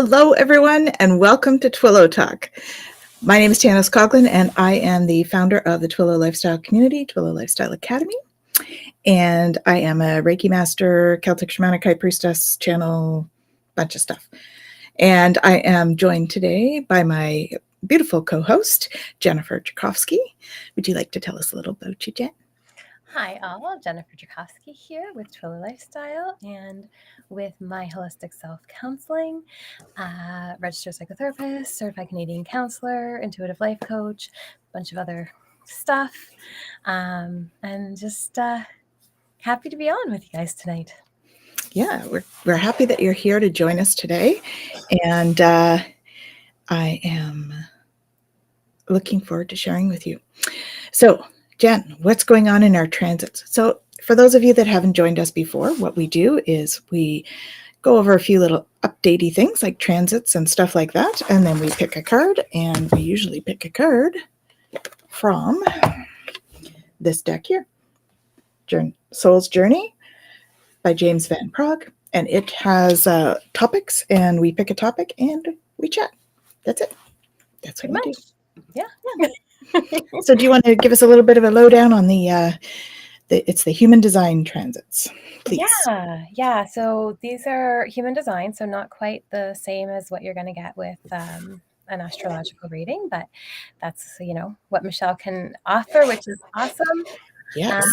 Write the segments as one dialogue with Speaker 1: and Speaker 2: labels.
Speaker 1: Hello, everyone, and welcome to Twillow Talk. My name is Tanis Coughlin, and I am the founder of the Twillow Lifestyle Community, Twillow Lifestyle Academy. And I am a Reiki Master, Celtic Shamanic High Priestess, channel, bunch of stuff. And I am joined today by my beautiful co-host, Jennifer Jurkofsky. Would you like to tell us a little about you, Jen?
Speaker 2: Hi all, Jennifer Jurkofsky here with Twillow Lifestyle and with my holistic self counseling, registered psychotherapist, certified Canadian counselor, intuitive life coach, a bunch of other stuff, and just happy to be on with you guys tonight.
Speaker 1: Yeah, we're happy that you're here to join us today, and I am looking forward to sharing with you. So, Jen, what's going on in our transits? So, for those of you that haven't joined us before, what we do is we go over a few little updatey things like transits and stuff like that, and then we pick a card, and we usually pick a card from this deck here, Soul's Journey by James Van Praagh, and it has topics, and we pick a topic and we chat. That's it. That's what we do.
Speaker 2: Yeah.
Speaker 1: So do you want to give us a little bit of a lowdown on it's the human design transits, please?
Speaker 2: Yeah. So these are human design, so not quite the same as what you're going to get with an astrological reading, but that's, what Michelle can offer, which is awesome.
Speaker 1: Yes.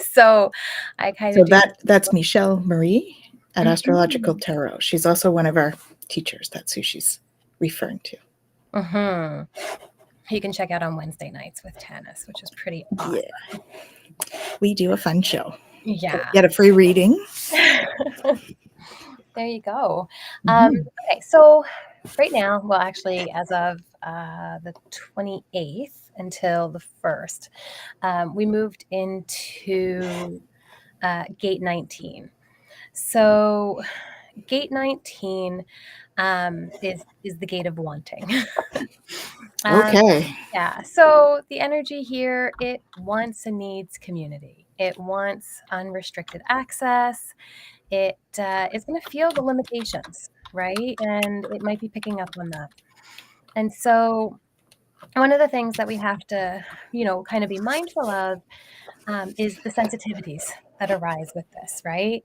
Speaker 2: So I kind of
Speaker 1: that's Michelle Marie at Astrological Tarot. She's also one of our teachers. That's who she's referring to.
Speaker 2: You can check out on Wednesday nights with Tanis, which is pretty awesome.
Speaker 1: Yeah. We do a fun show.
Speaker 2: Yeah.
Speaker 1: Get a free reading.
Speaker 2: There you go. Okay, so right now, well, actually, as of the 28th until the 1st, we moved into Gate 19. So Gate 19 is the gate of wanting.
Speaker 1: Okay.
Speaker 2: Yeah, so the energy here, it wants and needs community. It wants unrestricted access. It is going to feel the limitations, right? And it might be picking up on that. And so one of the things that we have to, kind of be mindful of is the sensitivities that arise with this, right?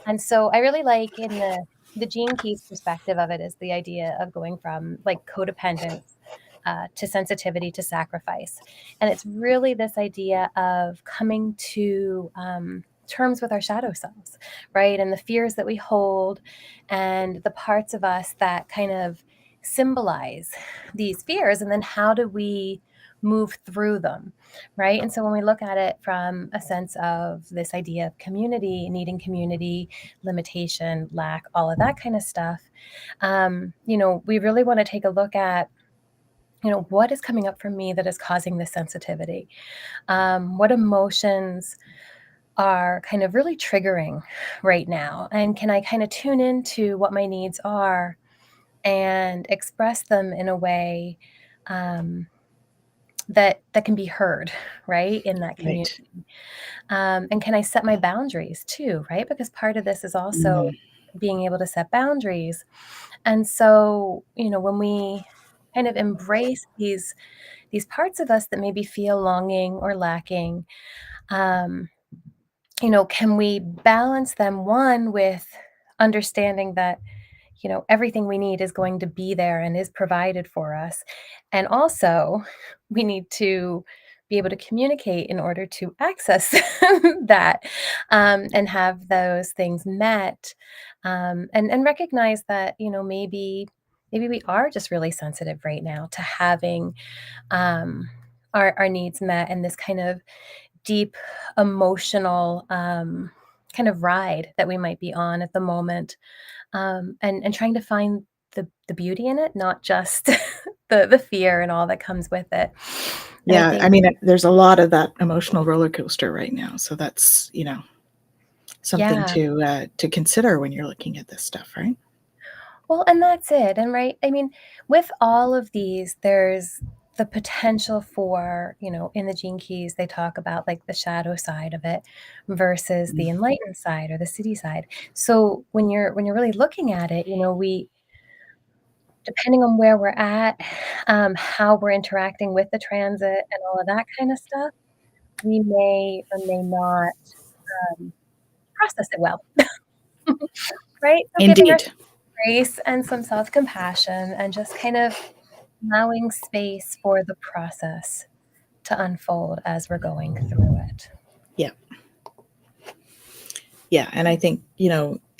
Speaker 2: And so I really like in the Gene Keys perspective of it is the idea of going from like codependence to sensitivity to sacrifice. And it's really this idea of coming to terms with our shadow selves, right? And the fears that we hold and the parts of us that kind of symbolize these fears. And then how do we move through them, right? And so when we look at it from a sense of this idea of community, needing community, limitation, lack, all of that kind of stuff, we really want to take a look at what is coming up for me that is causing this sensitivity? What emotions are kind of really triggering right now? And can I kind of tune into what my needs are and express them in a way that can be heard, right, in that community? Right. And can I set my boundaries too, right? Because part of this is also being able to set boundaries. And so, when we kind of embrace these parts of us that maybe feel longing or lacking, can we balance them, one, with understanding that, everything we need is going to be there and is provided for us. And also we need to be able to communicate in order to access that and have those things met, and recognize that, maybe we are just really sensitive right now to having our needs met and this kind of deep emotional kind of ride that we might be on at the moment, and trying to find the beauty in it, not just the fear and all that comes with it. And
Speaker 1: yeah, I mean, there's a lot of that emotional roller coaster right now, so that's something to consider when you're looking at this stuff, right?
Speaker 2: Well, and that's it. And right, I mean, with all of these, there's the potential for, in the Gene Keys, they talk about like the shadow side of it versus the enlightened side or the city side. So when you're really looking at it, depending on where we're at, how we're interacting with the transit and all of that kind of stuff, we may or may not process it well. Right? So giving
Speaker 1: Indeed.
Speaker 2: ourselves grace and some self-compassion and just kind of allowing space for the process to unfold as we're going through it.
Speaker 1: Yeah. Yeah. And I think,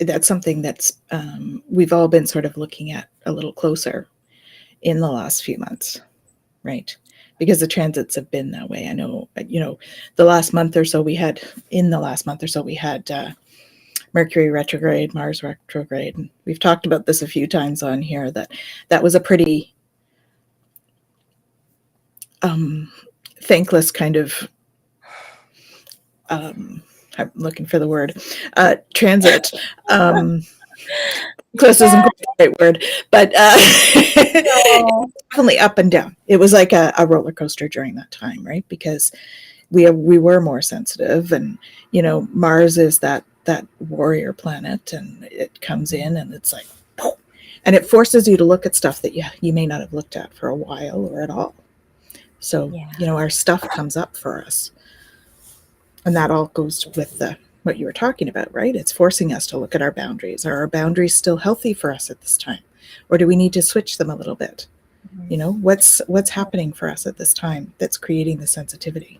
Speaker 1: that's something that's we've all been sort of looking at a little closer in the last few months, right? Because the transits have been that way. I know, the last month or so we had Mercury retrograde, Mars retrograde. And we've talked about this a few times on here, that was a pretty thankless kind of, I'm looking for the word, transit. Close isn't quite the right word, but
Speaker 2: No.
Speaker 1: definitely up and down. It was like a roller coaster during that time, right? Because we were more sensitive, and Mars is that warrior planet, and it comes in and it's like, and it forces you to look at stuff that you may not have looked at for a while or at all. So our stuff comes up for us, and that all goes with what you were talking about, right? It's forcing us to look at our boundaries. Are our boundaries still healthy for us at this time, or do we need to switch them a little bit? What's happening for us at this time that's creating the sensitivity?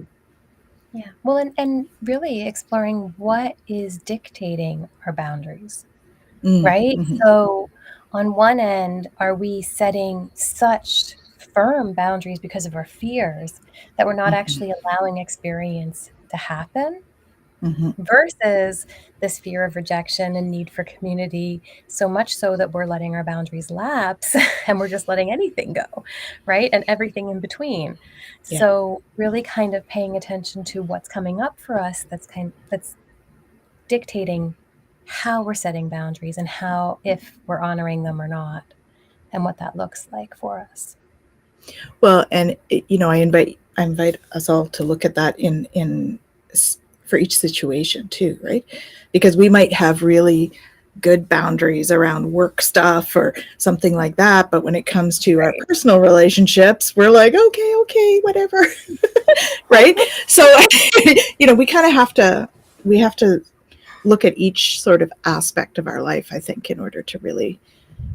Speaker 2: Yeah. Well, and really exploring what is dictating our boundaries, right?
Speaker 1: Mm-hmm.
Speaker 2: So on one end, are we setting such firm boundaries because of our fears that we're not actually allowing experience to happen? Versus this fear of rejection and need for community, so much so that we're letting our boundaries lapse and we're just letting anything go, right? And everything in between.
Speaker 1: Yeah.
Speaker 2: So really kind of paying attention to what's coming up for us that's dictating how we're setting boundaries and how, if we're honoring them or not, and what that looks like for us.
Speaker 1: Well, and I invite us all to look at that in for each situation too, right? Because we might have really good boundaries around work stuff or something like that, but when it comes to our personal relationships, we're like, okay, whatever. Right? So we kind of have to look at each sort of aspect of our life, I think, in order to really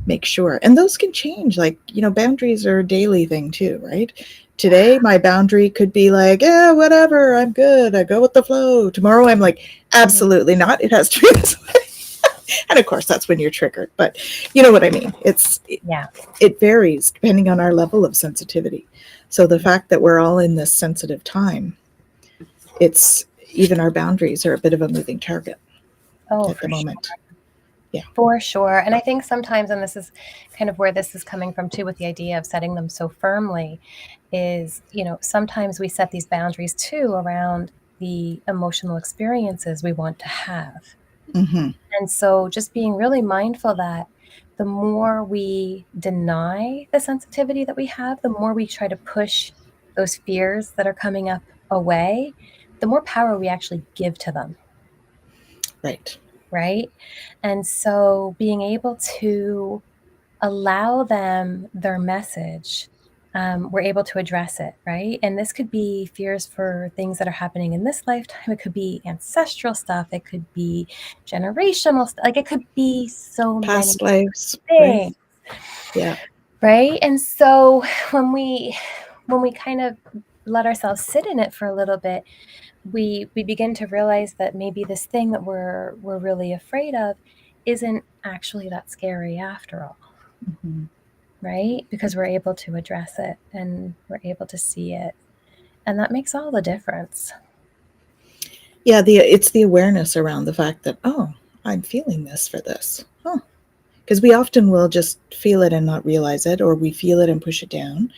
Speaker 1: make sure. And those can change. Like, boundaries are a daily thing too, right? Today, my boundary could be like, yeah, whatever, I'm good, I go with the flow. Tomorrow, I'm like, absolutely not. It has to be this way. And of course, that's when you're triggered. But you know what I mean? It varies depending on our level of sensitivity. So the fact that we're all in this sensitive time, it's even our boundaries are a bit of a moving target at the moment.
Speaker 2: Sure. Yeah. For sure. And I think sometimes, and this is kind of where this is coming from too, with the idea of setting them so firmly, is, sometimes we set these boundaries too around the emotional experiences we want to have. And so just being really mindful that the more we deny the sensitivity that we have, the more we try to push those fears that are coming up away, the more power we actually give to them. Right? And so being able to allow them their message, we're able to address it, right? And this could be fears for things that are happening in this lifetime. It could be ancestral stuff. It could be generational stuff. Like, it could be so
Speaker 1: past
Speaker 2: many
Speaker 1: lives,
Speaker 2: things.
Speaker 1: Right? Yeah.
Speaker 2: Right? And so when we kind of let ourselves sit in it for a little bit, we begin to realize that maybe this thing that we're really afraid of isn't actually that scary after all. Right? Because we're able to address it and we're able to see it. And that makes all the difference.
Speaker 1: Yeah, it's the awareness around the fact that, oh, I'm feeling this for this. Oh, because we often will just feel it and not realize it, or we feel it and push it down,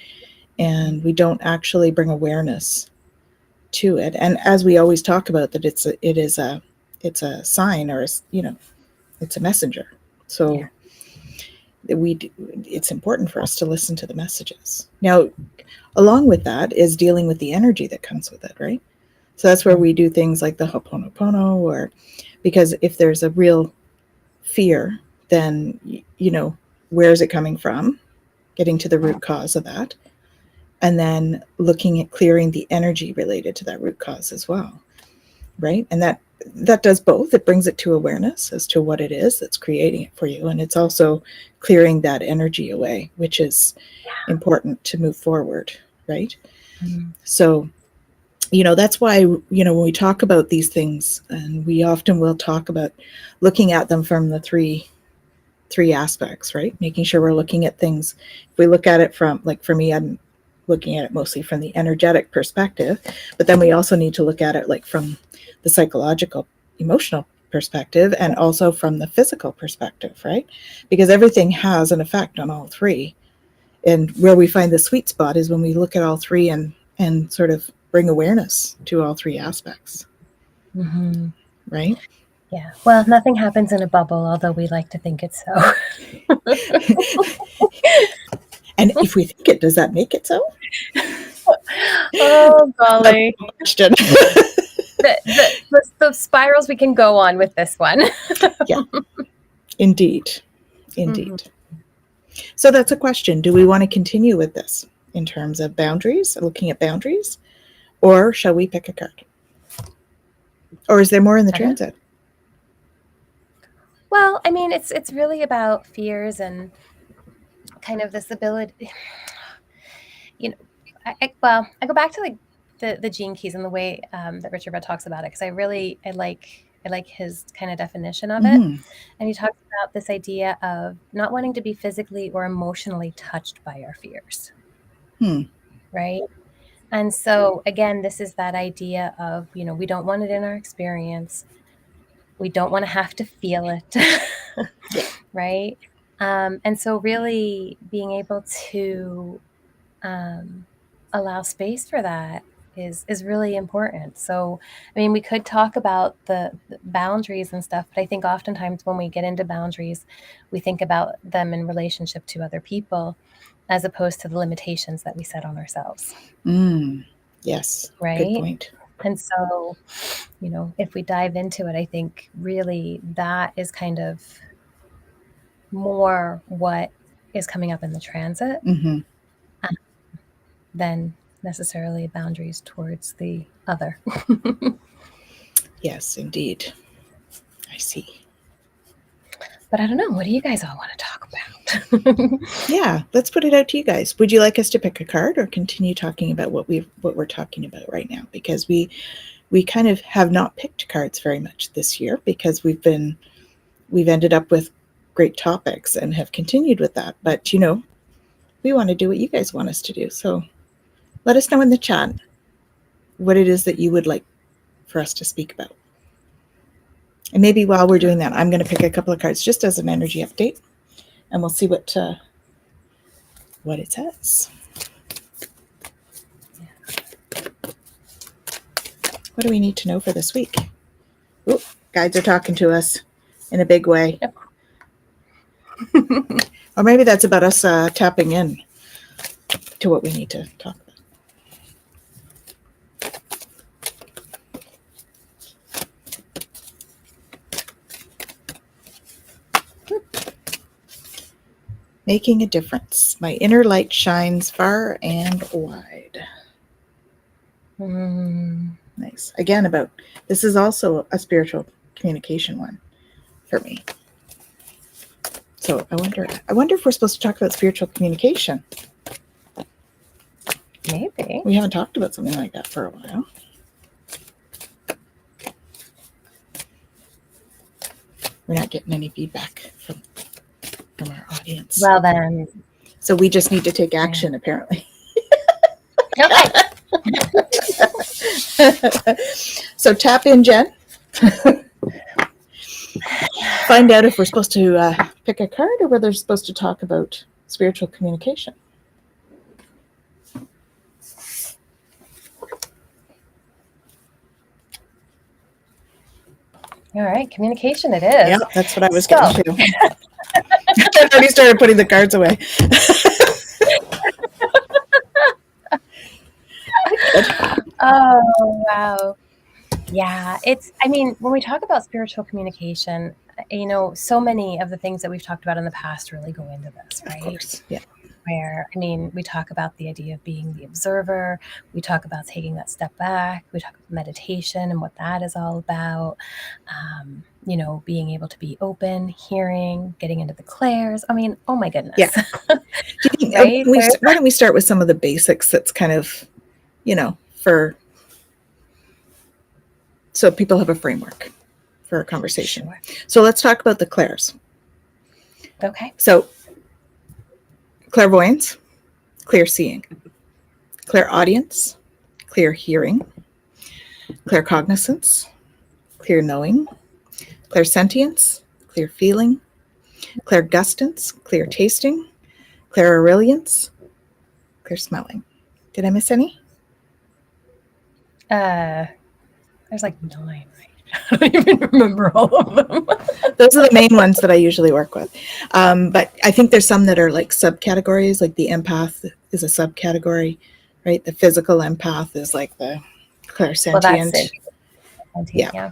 Speaker 1: and we don't actually bring awareness to it. And as we always talk about, that it's a sign, or it's a messenger. So it's important for us to listen to the messages. Now, along with that is dealing with the energy that comes with it, right? So that's where we do things like the Ho'oponopono, or because if there's a real fear, then where is it coming from? getting to the root cause of that, and then looking at clearing the energy related to that root cause as well, right? And that does both. It brings it to awareness as to what it is that's creating it for you, and it's also clearing that energy away, which is important to move forward, right?
Speaker 2: Mm-hmm.
Speaker 1: So, that's why, when we talk about these things, and we often will talk about looking at them from the three aspects, right? Making sure we're looking at things. If we look at it from, like for me, I'm looking at it mostly from the energetic perspective, but then we also need to look at it like from the psychological, emotional perspective, and also from the physical perspective, right? Because everything has an effect on all three. And where we find the sweet spot is when we look at all three and sort of bring awareness to all three aspects.
Speaker 2: Mm-hmm.
Speaker 1: Right?
Speaker 2: Yeah. Well, nothing happens in a bubble, although we like to think it's so.
Speaker 1: And if we think it, does that make it so?
Speaker 2: Oh, golly.
Speaker 1: Question.
Speaker 2: The spirals we can go on with this one.
Speaker 1: Yeah. Indeed. Mm-hmm. So that's a question. Do we want to continue with this in terms of boundaries, looking at boundaries, or shall we pick a card? Or is there more in the transit?
Speaker 2: Well, I mean, it's really about fears and kind of this ability. I go back to like the gene keys and the way that Richard Rudd talks about it, because I like his kind of definition of it. And he talks about this idea of not wanting to be physically or emotionally touched by our fears. Right? And so again, this is that idea of, we don't want it in our experience. We don't want to have to feel it. Right? And so really being able to allow space for that is really important. So, I mean, we could talk about the boundaries and stuff, but I think oftentimes when we get into boundaries, we think about them in relationship to other people, as opposed to the limitations that we set on ourselves.
Speaker 1: Yes.
Speaker 2: Right.
Speaker 1: Good point.
Speaker 2: And so, if we dive into it, I think really that is kind of more what is coming up in the transit. Than necessarily boundaries towards the other.
Speaker 1: Yes, indeed. I see.
Speaker 2: But I don't know. What do you guys all want to talk about?
Speaker 1: Yeah, let's put it out to you guys. Would you like us to pick a card or continue talking about what we're talking about right now? Because we kind of have not picked cards very much this year, because we've ended up with great topics and have continued with that. But we want to do what you guys want us to do. So let us know in the chat what it is that you would like for us to speak about. And maybe while we're doing that, I'm going to pick a couple of cards just as an energy update, and we'll see what it says. What do we need to know for this week? Ooh, guides are talking to us in a big way.
Speaker 2: Yep.
Speaker 1: Or maybe that's about us tapping in to what we need to talk about. Making a difference. My inner light shines far and wide. Nice. Again, this is also a spiritual communication one for me. So I wonder if we're supposed to talk about spiritual communication.
Speaker 2: Maybe.
Speaker 1: We haven't talked about something like that for a while. We're not getting any feedback from our audience.
Speaker 2: Well then.
Speaker 1: So we just need to take action, apparently.
Speaker 2: Okay.
Speaker 1: So tap in, Jen. Find out if we're supposed to pick a card or whether we're supposed to talk about spiritual communication.
Speaker 2: All right, communication it is.
Speaker 1: Yeah, that's what I was getting to. I already started putting the cards away.
Speaker 2: Oh, wow. Yeah, when we talk about spiritual communication, so many of the things that we've talked about in the past really go into this, right?
Speaker 1: Of course, yeah.
Speaker 2: where, I mean, we talk about the idea of being the observer. We talk about taking that step back. We talk about meditation and what that is all about. You know, being able to be open, hearing, getting into the clairs. I mean, oh my goodness.
Speaker 1: Yeah. Do you think,
Speaker 2: Right?
Speaker 1: why don't we start with some of the basics that's kind of, you know, so people have a framework for a conversation.
Speaker 2: Sure.
Speaker 1: So let's talk about the clairs.
Speaker 2: Okay.
Speaker 1: So clairvoyance, clear seeing, clairaudience, clear hearing, claircognizance, clear knowing, clairsentience, clear feeling, clairgustance, clear tasting, clairaudience, clear smelling. Did I miss any?
Speaker 2: There's like 9, right? I don't even remember all of them.
Speaker 1: Those are the main ones that I usually work with. But I think there's some that are like subcategories, like the empath is a subcategory, right? The physical empath is like the clairsentient.
Speaker 2: Well, that's it. Yeah.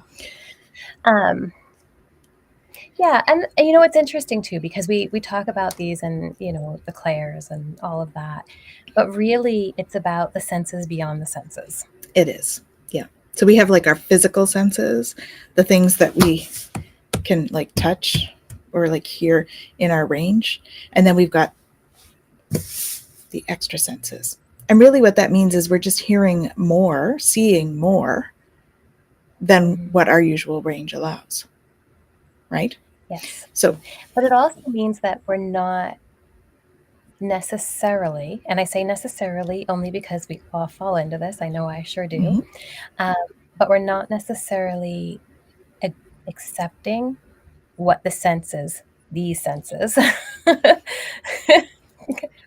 Speaker 2: Yeah, and you know, it's interesting too, because we talk about these and, you know, the clairs and all of that, but really it's about the senses beyond the senses.
Speaker 1: It is, yeah. So we have like our physical senses, the things that we can like touch or like hear in our range, and then we've got the extra senses. And really what that means is we're just hearing more, seeing more than what our usual range allows, right?
Speaker 2: Yes.
Speaker 1: So,
Speaker 2: but it also means that we're not necessarily, and I say necessarily only because we all fall into this, I know I sure do, but we're not necessarily accepting what these senses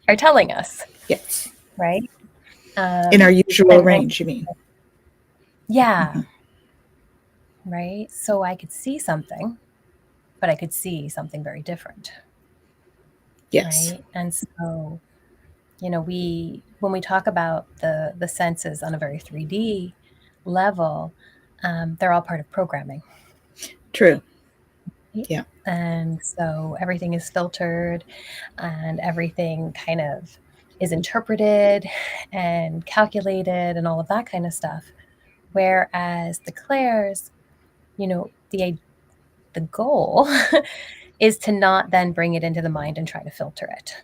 Speaker 2: are telling us.
Speaker 1: Yes.
Speaker 2: Right?
Speaker 1: In our usual range, you mean?
Speaker 2: Yeah. Mm-hmm. Right? So I could see something, but I could see something very different.
Speaker 1: Yes.
Speaker 2: Right? And so, you know, when we talk about the senses on a very 3D level, they're all part of programming.
Speaker 1: True. Yeah.
Speaker 2: And so everything is filtered and everything kind of is interpreted and calculated and all of that kind of stuff. Whereas the clairs, you know, the goal is to not then bring it into the mind and try to filter it.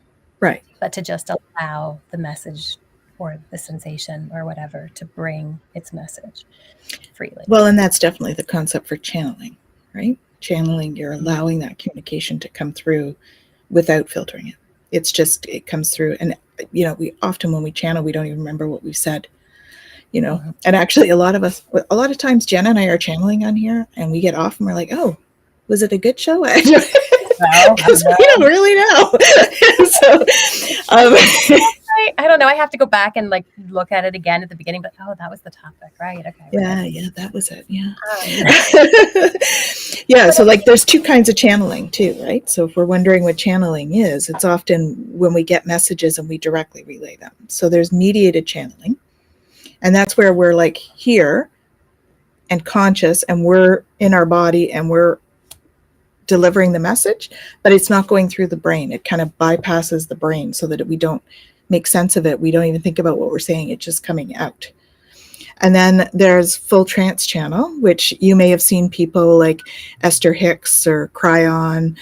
Speaker 1: Right.
Speaker 2: But to just allow the message or the sensation or whatever to bring its message freely.
Speaker 1: Well, and that's definitely the concept for channeling, right? Channeling, you're allowing that communication to come through without filtering it. It's just, it comes through. And, you know, we often, when we channel, we don't even remember what we've said, you know. And actually a lot of times Jenna and I are channeling on here and we get off and we're like, oh, was it a good show? Because we don't really know. So,
Speaker 2: I don't know. I have to go back and like look at it again at the beginning, but oh, that was the topic, right? Okay.
Speaker 1: Yeah, that was it. Yeah. Yeah. So like there's two kinds of channeling too, right? So if we're wondering what channeling is, it's often when we get messages and we directly relay them. So there's mediated channeling. And that's where we're like here and conscious and we're in our body and we're delivering the message, but it's not going through the brain. It kind of bypasses the brain so that we don't make sense of it. We don't even think about what we're saying. It's just coming out. And then there's full trance channel, which you may have seen people like Esther Hicks or Cryon.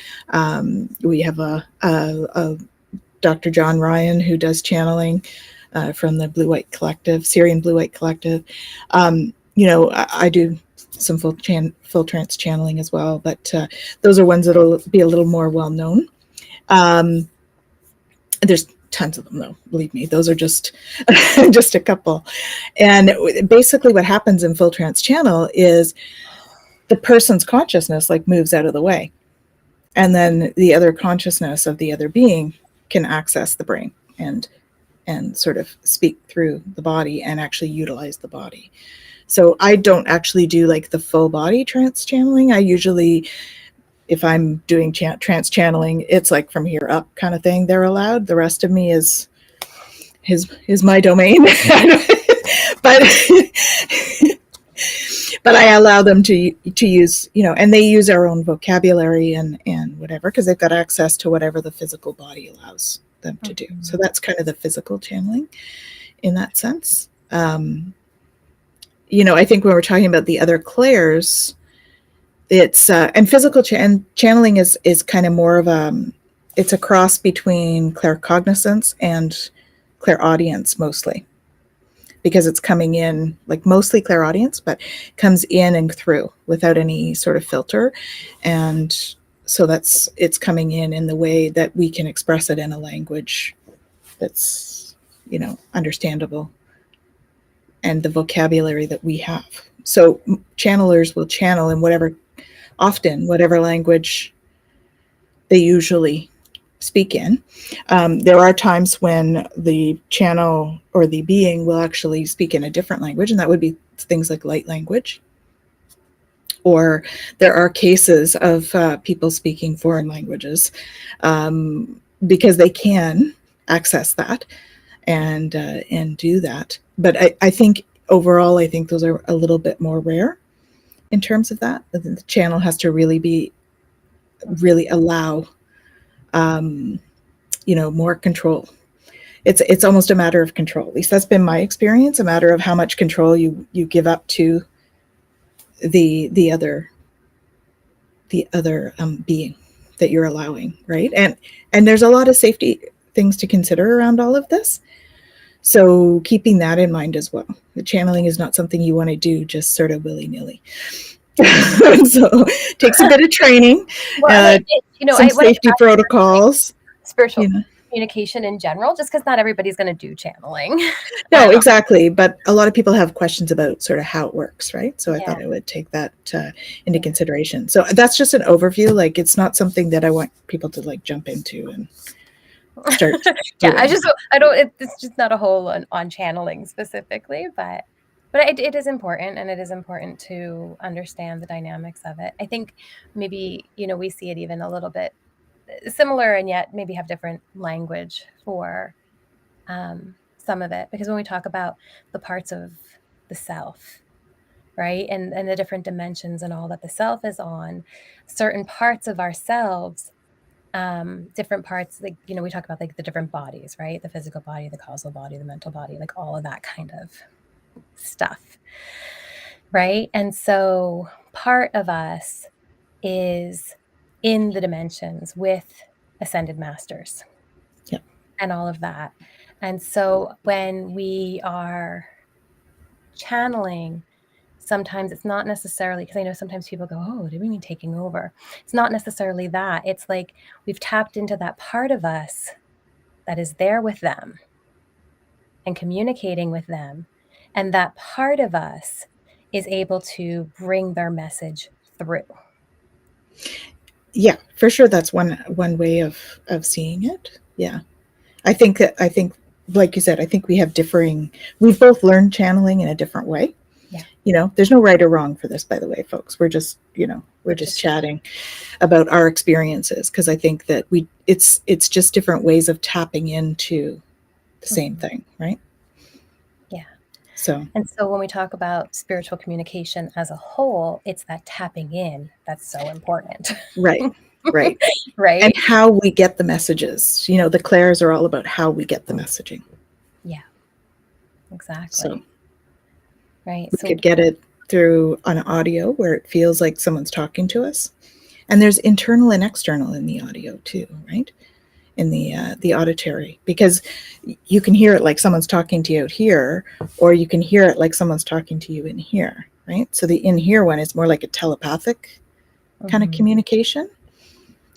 Speaker 1: We have a Dr. John Ryan who does channeling from the Blue-White Collective, Syrian Blue-White Collective. You know, I do some full trance channeling as well, but those are ones that'll be a little more well known. There's tons of them though, believe me. Those are just just a couple. And basically what happens in full trance channel is the person's consciousness like moves out of the way, and then the other consciousness of the other being can access the brain and sort of speak through the body and actually utilize the body. So I don't actually do like the full body trance channeling. I usually, if I'm doing trance channeling, it's like from here up kind of thing they're allowed. The rest of me is my domain. but I allow them to use, you know, and they use our own vocabulary and whatever, because they've got access to whatever the physical body allows them to do. So that's kind of the physical channeling in that sense. You know, I think when we're talking about the other clairs, it's and physical channeling is kind of more of it's a cross between claircognizance and clairaudience mostly, because it's coming in like mostly clairaudience, but comes in and through without any sort of filter. And so it's coming in the way that we can express it in a language that's, you know, understandable, and the vocabulary that we have. So channelers will channel in whatever language they usually speak in. There are times when the channel or the being will actually speak in a different language, and that would be things like light language. Or there are cases of people speaking foreign languages because they can access that and do that. But I think overall, I think those are a little bit more rare in terms of that. The channel has to really allow, you know, more control. It's almost a matter of control. At least that's been my experience. A matter of how much control you give up to the other being that you're allowing, right? And there's a lot of safety things to consider around all of this. So keeping that in mind as well. The channeling is not something you want to do just sort of willy-nilly. So it takes a bit of training,
Speaker 2: you know,
Speaker 1: some safety protocols.
Speaker 2: Spiritual,
Speaker 1: you know,
Speaker 2: communication in general, just because not everybody's going to do channeling.
Speaker 1: No, exactly. But a lot of people have questions about sort of how it works, right? So I thought I would take that into consideration. So that's just an overview. Like, it's not something that I want people to like jump into and start.
Speaker 2: It's just not a whole on channeling specifically, but it is important, and it is important to understand the dynamics of it. I think maybe, you know, we see it even a little bit similar, and yet maybe have different language for some of it, because when we talk about the parts of the self, right, and the different dimensions and all that the self is on, certain parts of ourselves, different parts, like, you know, we talk about like the different bodies, right, the physical body, the causal body, the mental body, like all of that kind of stuff, right? And so part of us is in the dimensions with ascended masters and all of that. And so when we are channeling, sometimes it's not necessarily, because I know sometimes people go, oh, do we mean taking over? It's not necessarily that. It's like we've tapped into that part of us that is there with them and communicating with them. And that part of us is able to bring their message through.
Speaker 1: Yeah, for sure. That's one way of seeing it. Yeah. I think like you said, I think we've both learned channeling in a different way.
Speaker 2: Yeah.
Speaker 1: You know, there's no right or wrong for this, by the way, folks. We're just, you know, we're just chatting about our experiences, because I think that it's just different ways of tapping into the same thing, right?
Speaker 2: Yeah.
Speaker 1: So
Speaker 2: when we talk about spiritual communication as a whole, it's that tapping in that's so important.
Speaker 1: Right. Right. And how we get the messages. You know, the clairs are all about how we get the messaging.
Speaker 2: Yeah, exactly.
Speaker 1: So
Speaker 2: right.
Speaker 1: We could get it through an audio where it feels like someone's talking to us. And there's internal and external in the audio too, right? In the auditory, because you can hear it like someone's talking to you out here, or you can hear it like someone's talking to you in here, right? So the in here one is more like a telepathic kind of communication.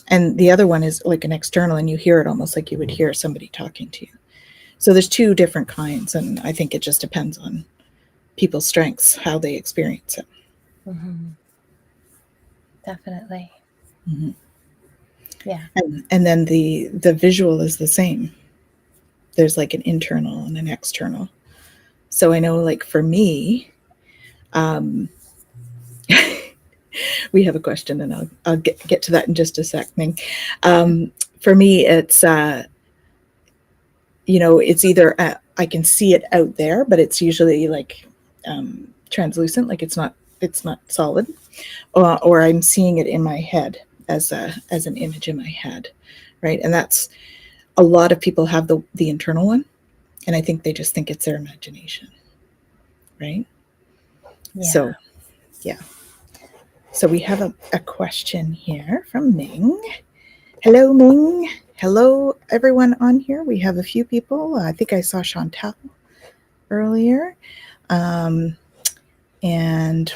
Speaker 1: And the other one is like an external, and you hear it almost like you would hear somebody talking to you. So there's two different kinds, and I think it just depends on people's strengths, how they experience it.
Speaker 2: Definitely. Yeah.
Speaker 1: And then the visual is the same. There's like an internal and an external. So I know, like, for me, we have a question, and I'll get to that in just a sec, Ming. For me, it's you know, it's either I can see it out there, but it's usually like translucent, like it's not solid, or I'm seeing it in my head as an image in my head, right? And that's a lot of people have the internal one, and I think they just think it's their imagination, right?
Speaker 2: Yeah.
Speaker 1: So, yeah. So we have a question here from Ming. Hello, Ming. Hello, everyone on here. We have a few people. I think I saw Chantal earlier. And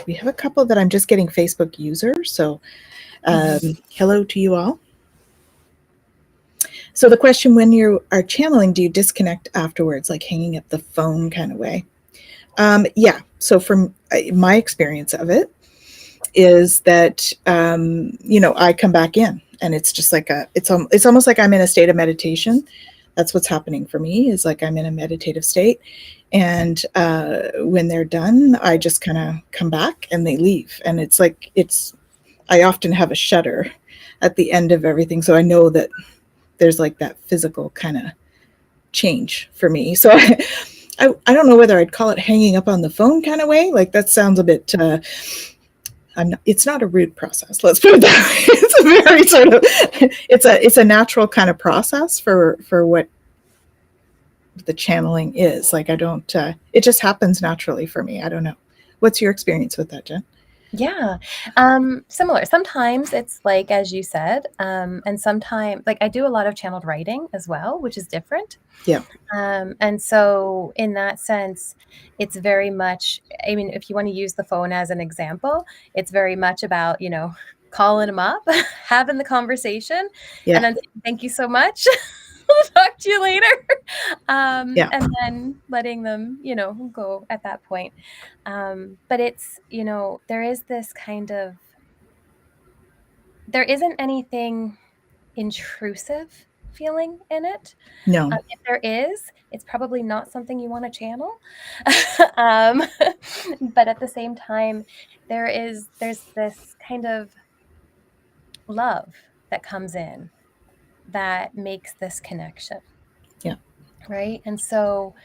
Speaker 1: we have a couple that I'm just getting Facebook users. So hello to you all. So the question, when you are channeling, do you disconnect afterwards, like hanging up the phone kind of way? Yeah. So from my experience of it is that, I come back in, and it's just like it's almost like I'm in a state of meditation. That's what's happening for me, is like I'm in a meditative state. And when they're done, I just kind of come back and they leave. And it's like, I often have a shutter at the end of everything. So I know that there's like that physical kind of change for me. So I don't know whether I'd call it hanging up on the phone kind of way. Like that sounds a bit, it's not a rude process. Let's put it that way. It's a very sort of, it's a natural kind of process for what the channeling is. Like I don't, it just happens naturally for me. I don't know. What's your experience with that, Jen?
Speaker 2: Yeah. Similar. Sometimes it's like, as you said, and sometimes like I do a lot of channeled writing as well, which is different.
Speaker 1: Yeah.
Speaker 2: And so in that sense, it's very much, I mean, if you want to use the phone as an example, it's very much about, calling them up, having the conversation,
Speaker 1: Yeah.
Speaker 2: and then thank you so much. We'll talk to you later.
Speaker 1: Yeah.
Speaker 2: And then letting them, go at that point. But it's, there is this kind of, there isn't anything intrusive feeling in it.
Speaker 1: No.
Speaker 2: If there is, it's probably not something you want to channel. But at the same time, there's this kind of love that comes in that makes this connection.
Speaker 1: Yeah.
Speaker 2: Right. And so,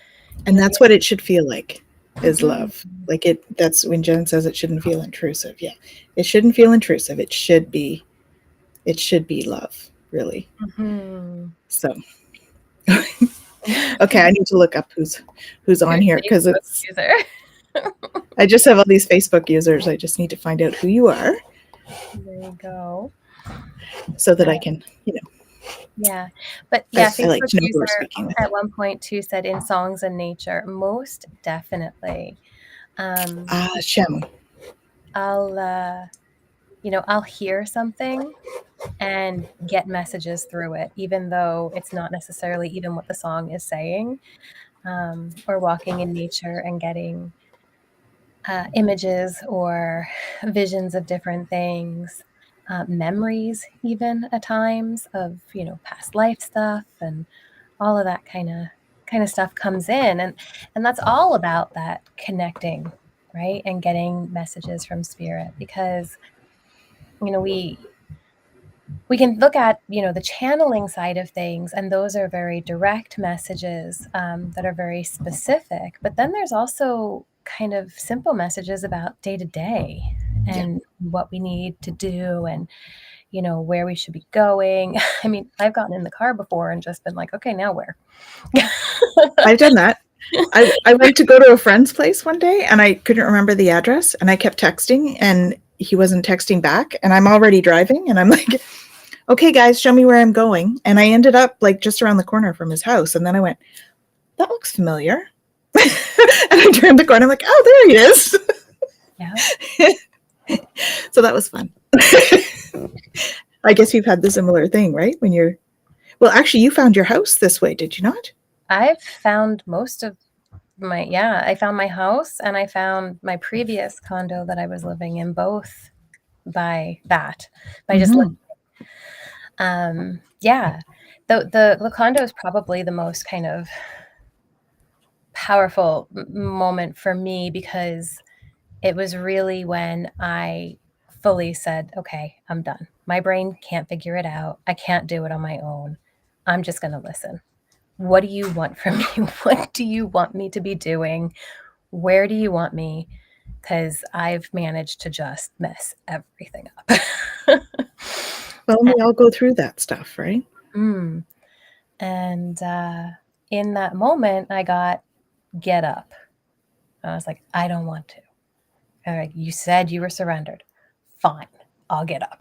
Speaker 1: And that's what it should feel like, is
Speaker 2: Mhm.
Speaker 1: love. Like that's when Jen says it shouldn't feel intrusive. Yeah. It shouldn't feel intrusive. It should be love, really.
Speaker 2: Mhm.
Speaker 1: So okay, I need to look up who's on here, because it's
Speaker 2: user.
Speaker 1: I just have all these Facebook users. I just need to find out who you are
Speaker 2: There you go.
Speaker 1: so that I can,
Speaker 2: Yeah. But yeah,
Speaker 1: I like
Speaker 2: Facebook
Speaker 1: to know who we're
Speaker 2: user
Speaker 1: speaking with.
Speaker 2: at one point too said in songs and nature, most definitely.
Speaker 1: Shem.
Speaker 2: I'll hear something and get messages through it, even though it's not necessarily even what the song is saying. Or walking in nature and getting images or visions of different things, memories, even at times of past life stuff, and all of that kind of stuff comes in, and that's all about that connecting, right, and getting messages from spirit, because we can look at the channeling side of things, and those are very direct messages that are very specific, but then there's also kind of simple messages about day to day and what we need to do, and where we should be going. I mean, I've gotten in the car before and just been like, okay, now where?
Speaker 1: I've done that. I went to go to a friend's place one day, and I couldn't remember the address, and I kept texting, and he wasn't texting back, and I'm already driving, and I'm like, okay, guys, show me where I'm going. And I ended up like just around the corner from his house. And then I went, that looks familiar. And I turned the corner, I'm like, oh, there he is.
Speaker 2: Yeah.
Speaker 1: So that was fun. I guess you've had the similar thing, right? Well, actually, you found your house this way, did you not?
Speaker 2: I've found most of I found my house, and I found my previous condo that I was living in, both by just looking. Yeah, the condo is probably the most kind of powerful moment for me, because it was really when I fully said, okay, I'm done. My brain can't figure it out. I can't do it on my own. I'm just going to listen. What do you want from me? What do you want me to be doing? Where do you want me? Because I've managed to just mess everything up.
Speaker 1: Well, we all go through that stuff, right?
Speaker 2: And And in that moment, I got, get up. And I was like, I don't want to. All right, you said you were surrendered. Fine, I'll get up.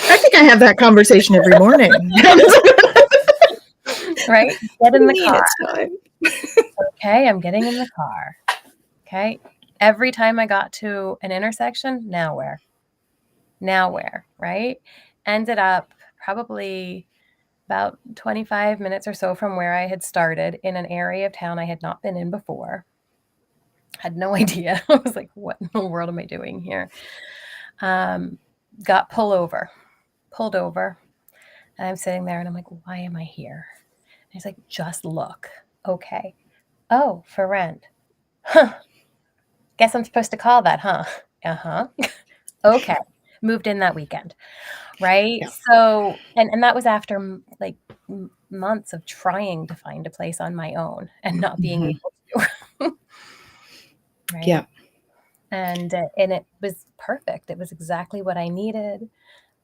Speaker 1: I think I have that conversation every morning.
Speaker 2: Right? Get in the car.
Speaker 1: It's time.
Speaker 2: Okay, I'm getting in the car. Okay. Every time I got to an intersection, now where? Now where? Right? Ended up probably about 25 minutes or so from where I had started in an area of town I had not been in before. Had no idea. I was like, what in the world am I doing here? Got pulled over. And I'm sitting there and I'm like, why am I here? And he's like, just look. Okay. Oh, for rent. Huh. Guess I'm supposed to call that, huh? Uh-huh. Okay. Moved in that weekend. Right.
Speaker 1: Yeah.
Speaker 2: So, and that was after like months of trying to find a place on my own and not being able to. Right.
Speaker 1: Yeah.
Speaker 2: And it was perfect. It was exactly what I needed.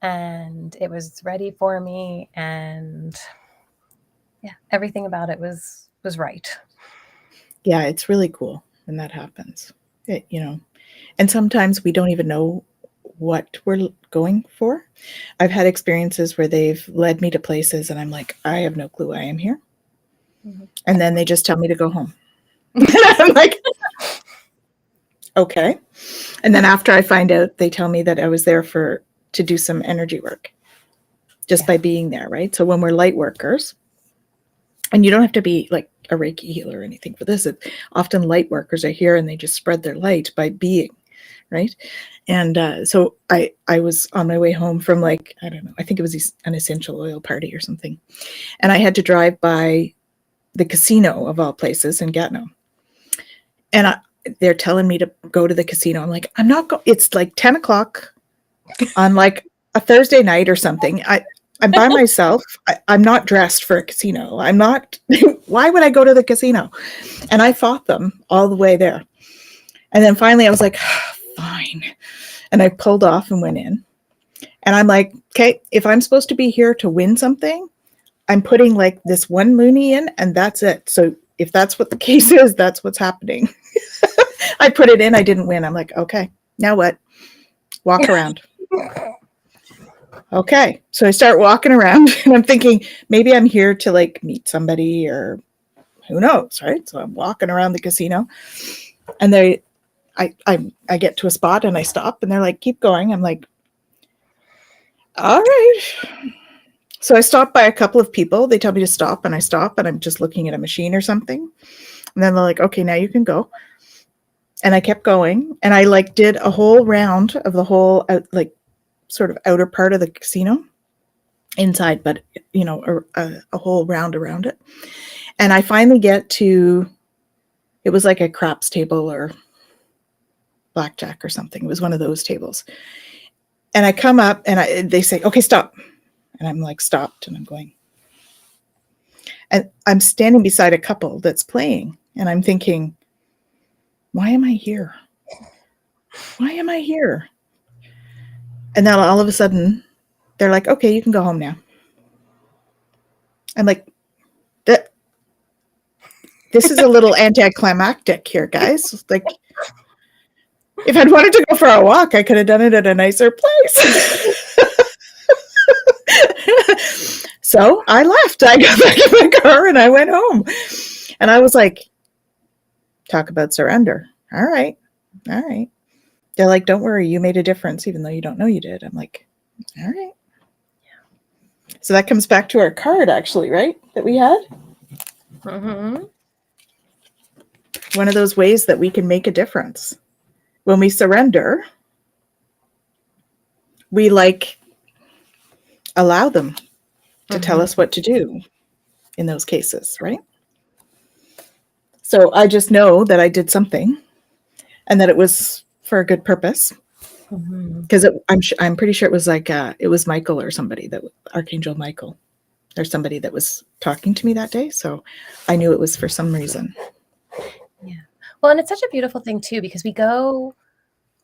Speaker 2: And it was ready for me. And yeah, everything about it was right.
Speaker 1: Yeah, it's really cool when that happens. And sometimes we don't even know what we're going for. I've had experiences where they've led me to places and I'm like, I have no clue why I'm here. Mm-hmm. And then they just tell me to go home. I'm like, okay. And then after I find out, they tell me that I was there to do some energy work just by being there, right? So when we're light workers, and you don't have to be like a Reiki healer or anything for this, often light workers are here and they just spread their light by being, right? And so I was on my way home from like, I don't know, I think it was an essential oil party or something. And I had to drive by the casino of all places in Gatineau. And they're telling me to go to the casino. I'm like, I'm not going. It's like 10 o'clock on like a Thursday night or something. I'm by myself. I'm not dressed for a casino. I'm not. Why would I go to the casino? And I fought them all the way there. And then finally I was like, fine. And I pulled off and went in. And I'm like, okay, if I'm supposed to be here to win something, I'm putting like this one loonie in and that's it. So if that's what the case is, that's what's happening. I put it in. I didn't win. I'm like, okay, now what? Walk around. Okay. So I start walking around and I'm thinking maybe I'm here to like meet somebody or who knows, right? So I'm walking around the casino and I get to a spot and I stop and they're like, keep going. I'm like, all right. So I stopped by a couple of people. They tell me to stop and I stop and I'm just looking at a machine or something. And then they're like, okay, now you can go. And I kept going and I like did a whole round of the whole like sort of outer part of the casino inside, but you know, a whole round around it. And I finally get to, it was like a craps table or blackjack or something. It was one of those tables. And I come up and they say, okay, stop. And I'm like, stopped. And I'm going. And I'm standing beside a couple that's playing. And I'm thinking, why am I here? Why am I here? And then all of a sudden, they're like, okay, you can go home now. I'm like, this is a little anticlimactic here, guys. Like, if I'd wanted to go for a walk, I could have done it at a nicer place. So I left. I got back in my car and I went home. And I was like, talk about surrender. All right. All right. They're like, don't worry, you made a difference, even though you don't know you did. I'm like, all right. Yeah. So that comes back to our card, actually, right? That we had. Mm-hmm. One of those ways that we can make a difference. When we surrender, we allow them to tell us what to do in those cases, right? So I just know that I did something and that it was for a good purpose. Because I'm pretty sure it was like it was Michael or somebody, that Archangel Michael or somebody that was talking to me that day. So I knew it was for some reason.
Speaker 2: Yeah. Well, and it's such a beautiful thing too, because we go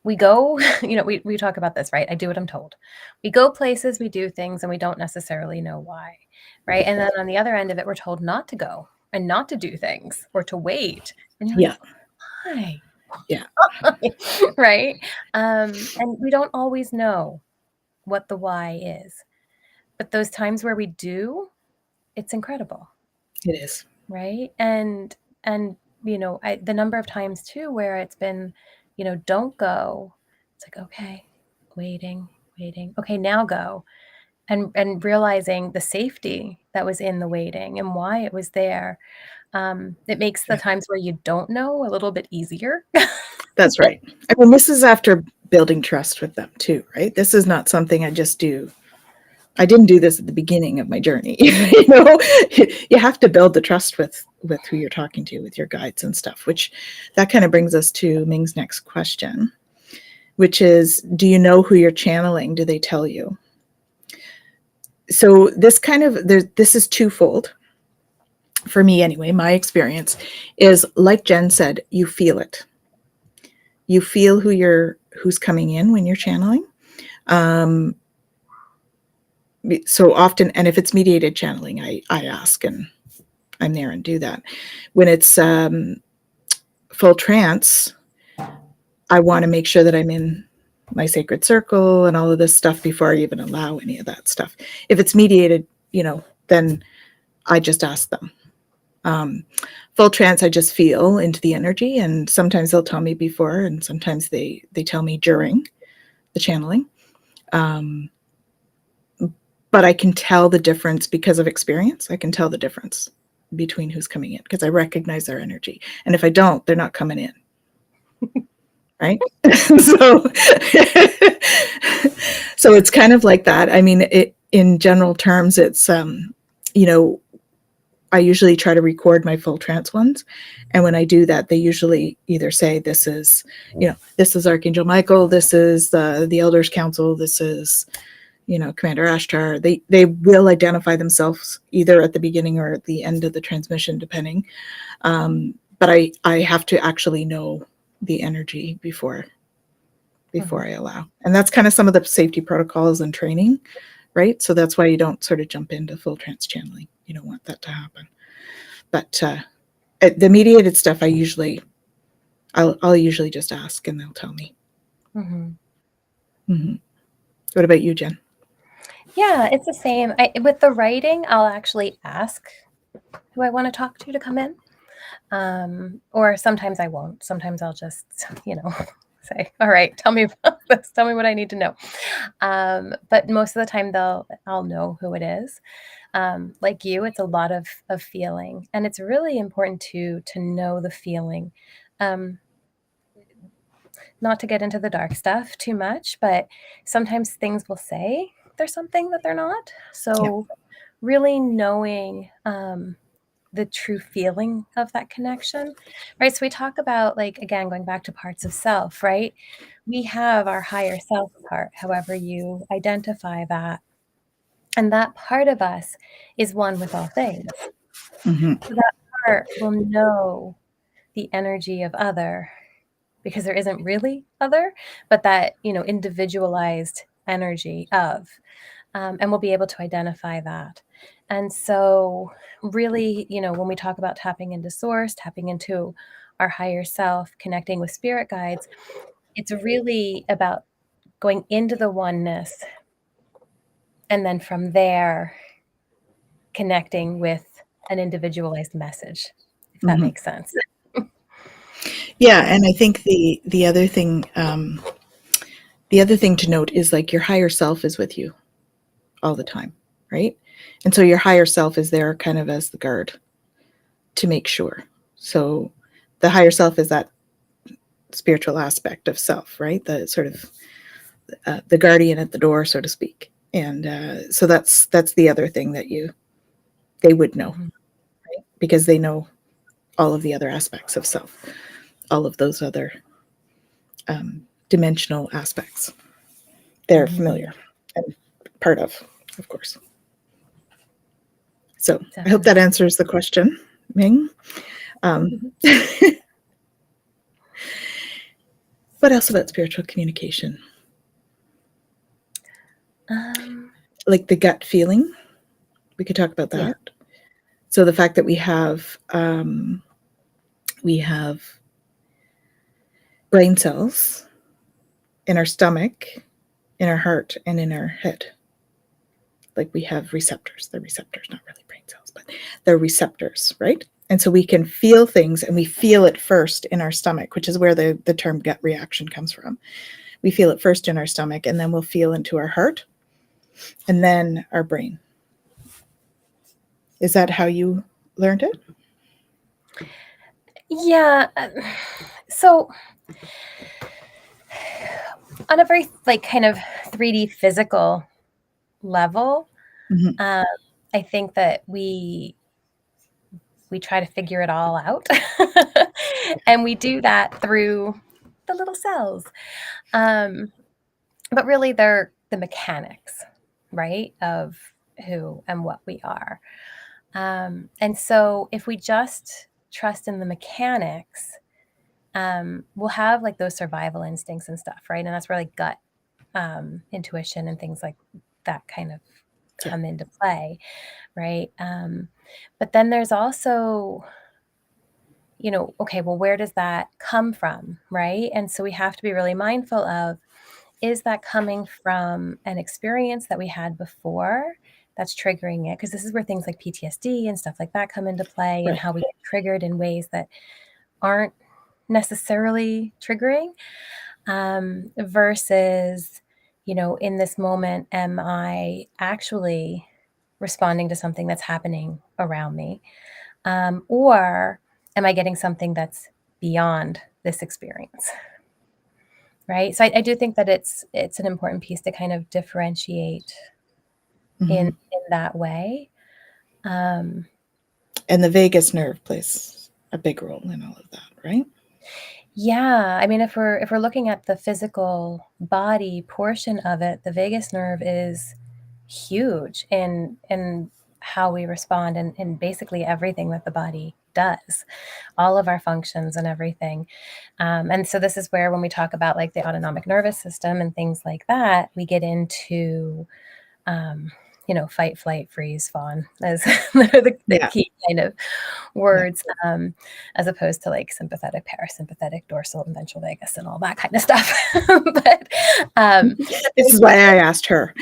Speaker 2: we go, we talk about this, right? I do what I'm told. We go places, we do things, and we don't necessarily know why, right? And then on the other end of it, we're told not to go and not to do things or to wait. And you're like, why?
Speaker 1: Yeah.
Speaker 2: Right? And we don't always know what the why is. But those times where we do, it's incredible.
Speaker 1: It is.
Speaker 2: Right? And the number of times too where it's been, don't go. It's like, okay, waiting. Okay, now go. And realizing the safety that was in the waiting and why it was there. It makes the times where you don't know a little bit easier.
Speaker 1: That's right. I mean, this is after building trust with them too, right? This is not something I just do. I didn't do this at the beginning of my journey. You have to build the trust with who you're talking to, with your guides and stuff, which that kind of brings us to Ming's next question, which is, do you know who you're channeling? Do they tell you? So this is twofold. For me anyway, my experience is, like Jen said, you feel it. You feel who's coming in when you're channeling. So often, and if it's mediated channeling, I ask and I'm there and do that. When it's full trance, I want to make sure that I'm in my sacred circle and all of this stuff before I even allow any of that stuff. If it's mediated, then I just ask them. Full trance, I just feel into the energy, and sometimes they'll tell me before, and sometimes they tell me during the channeling. But I can tell the difference because of experience. I can tell the difference between who's coming in because I recognize their energy. And if I don't, they're not coming in. Right? So it's kind of like that. I mean, in general terms, it's, I usually try to record my full trance ones. And when I do that, they usually either say, this is Archangel Michael, this is the Elders Council, this is, Commander Ashtar. They will identify themselves either at the beginning or at the end of the transmission, depending. But I have to actually know the energy before I allow. And that's kind of some of the safety protocols and training, right? So that's why you don't sort of jump into full trance channeling. You don't want that to happen. But the mediated stuff, I'll usually just ask and they'll tell me. What about you, Jen?
Speaker 2: Yeah, it's the same. With the writing, I'll actually ask who I want to talk to come in. Or sometimes I won't. Sometimes I'll just, say, all right, tell me about this. Tell me what I need to know. But most of the time I'll know who it is. Like you, it's a lot of feeling, and it's really important to know the feeling. Not to get into the dark stuff too much, but sometimes things will say there's something that they're not. So really knowing the true feeling of that connection, right? So we talk about, like, again, going back to parts of self, right? We have our higher self part, however you identify that. And that part of us is one with all things. So that part will know the energy of other, because there isn't really other, but that, individualized energy of, and we'll be able to identify that. And so really, when we talk about tapping into source, tapping into our higher self, connecting with spirit guides, it's really about going into the oneness and then from there connecting with an individualized message, if that makes sense.
Speaker 1: Yeah, and I think the other thing to note is, like, your higher self is with you all the time, right? And so your higher self is there kind of as the guard to make sure. So the higher self is that spiritual aspect of self, right? The sort of the guardian at the door, so to speak. And so that's the other thing that they would know, right? Because they know all of the other aspects of self, all of those other dimensional aspects. They're familiar and part of course. So I hope that answers the question, Ming. What else about spiritual communication? Like the gut feeling. We could talk about that.
Speaker 2: Yeah.
Speaker 1: So the fact that we have brain cells in our stomach, in our heart, and in our head. Like we have receptors. They're receptors, not really brain cells, but they're receptors, right? And so we can feel things, and we feel it first in our stomach, which is where the term gut reaction comes from. We feel it first in our stomach, and then we'll feel into our heart, and then our brain. Is that how you learned it?
Speaker 2: Yeah. So on a very like kind of 3D physical level, I think that we try to figure it all out. And we do that through the little cells. But really they're the mechanics, right, of who and what we are. And so if we just trust in the mechanics, we'll have like those survival instincts and stuff, right? And that's where like gut intuition and things like that kind of come into play, right? But then there's also, okay, well, where does that come from, right? And so we have to be really mindful of, is that coming from an experience that we had before that's triggering it? Because this is where things like PTSD and stuff like that come into play, and how we get triggered in ways that aren't necessarily triggering, versus, in this moment, am I actually responding to something that's happening around me? Or am I getting something that's beyond this experience? Right. So I do think that it's an important piece to kind of differentiate in that way.
Speaker 1: And the vagus nerve plays a big role in all of that, right?
Speaker 2: Yeah. I mean, if we're looking at the physical body portion of it, the vagus nerve is huge in how we respond and basically everything that the body does, all of our functions and everything. And so this is where, when we talk about like the autonomic nervous system and things like that, we get into, fight, flight, freeze, fawn as the key kind of words, as opposed to like sympathetic, parasympathetic, dorsal, and ventral vagus and all that kind of stuff. But
Speaker 1: this is why I asked her.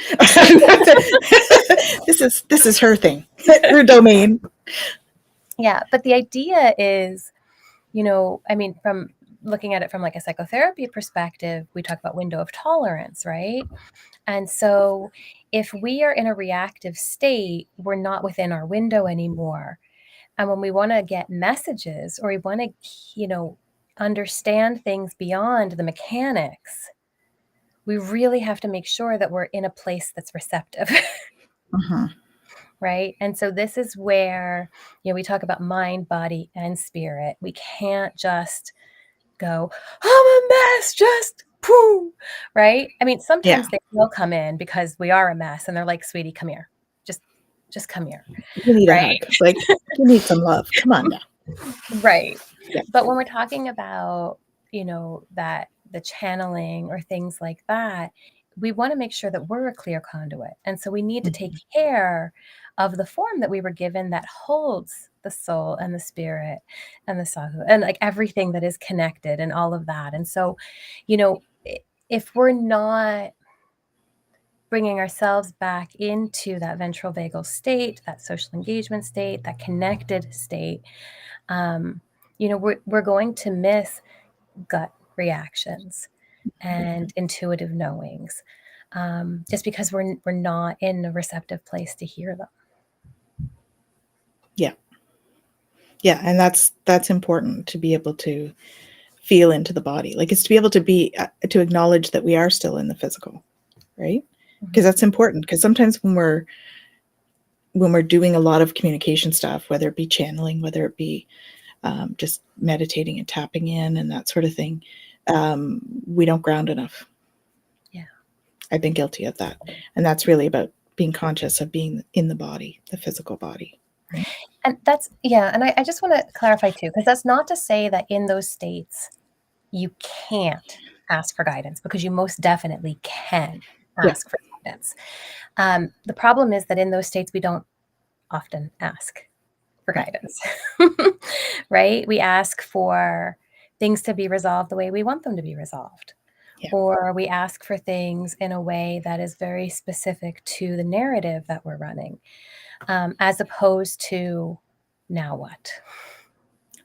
Speaker 1: This is her thing, her domain.
Speaker 2: Yeah, but the idea is, I mean, from looking at it from like a psychotherapy perspective, we talk about window of tolerance, right? And so if we are in a reactive state, we're not within our window anymore. And when we want to get messages, or we want to, understand things beyond the mechanics, we really have to make sure that we're in a place that's receptive. Right. And so this is where, we talk about mind, body, and spirit. We can't just go, I'm a mess, just boom. Right. I mean, sometimes they will come in because we are a mess, and they're like, sweetie, come here. Just come here.
Speaker 1: You need a hug. Like, you need some love. Come on now.
Speaker 2: Right.
Speaker 1: Yeah.
Speaker 2: But when we're talking about, that the channeling or things like that, we want to make sure that we're a clear conduit. And so we need to take care of the form that we were given that holds the soul and the spirit and the sahu and like everything that is connected and all of that. And so, if we're not bringing ourselves back into that ventral vagal state, that social engagement state, that connected state, we're going to miss gut reactions and intuitive knowings, just because we're not in a receptive place to hear them.
Speaker 1: Yeah, and that's important, to be able to feel into the body. Like, it's to be able to to acknowledge that we are still in the physical, right? Because that's important. Because sometimes when we're doing a lot of communication stuff, whether it be channeling, whether it be just meditating and tapping in and that sort of thing, we don't ground enough.
Speaker 2: Yeah,
Speaker 1: I've been guilty of that. And that's really about being conscious of being in the body, the physical body. Right?
Speaker 2: And and I just want to clarify too, because that's not to say that in those states you can't ask for guidance, because you most definitely can
Speaker 1: Yeah.
Speaker 2: ask for guidance. The problem is that in those states, we don't often ask for
Speaker 1: Right.
Speaker 2: guidance, right? We ask for things to be resolved the way we want them to be resolved.
Speaker 1: Yeah.
Speaker 2: Or we ask for things in a way that is very specific to the narrative that we're running, as opposed to now what,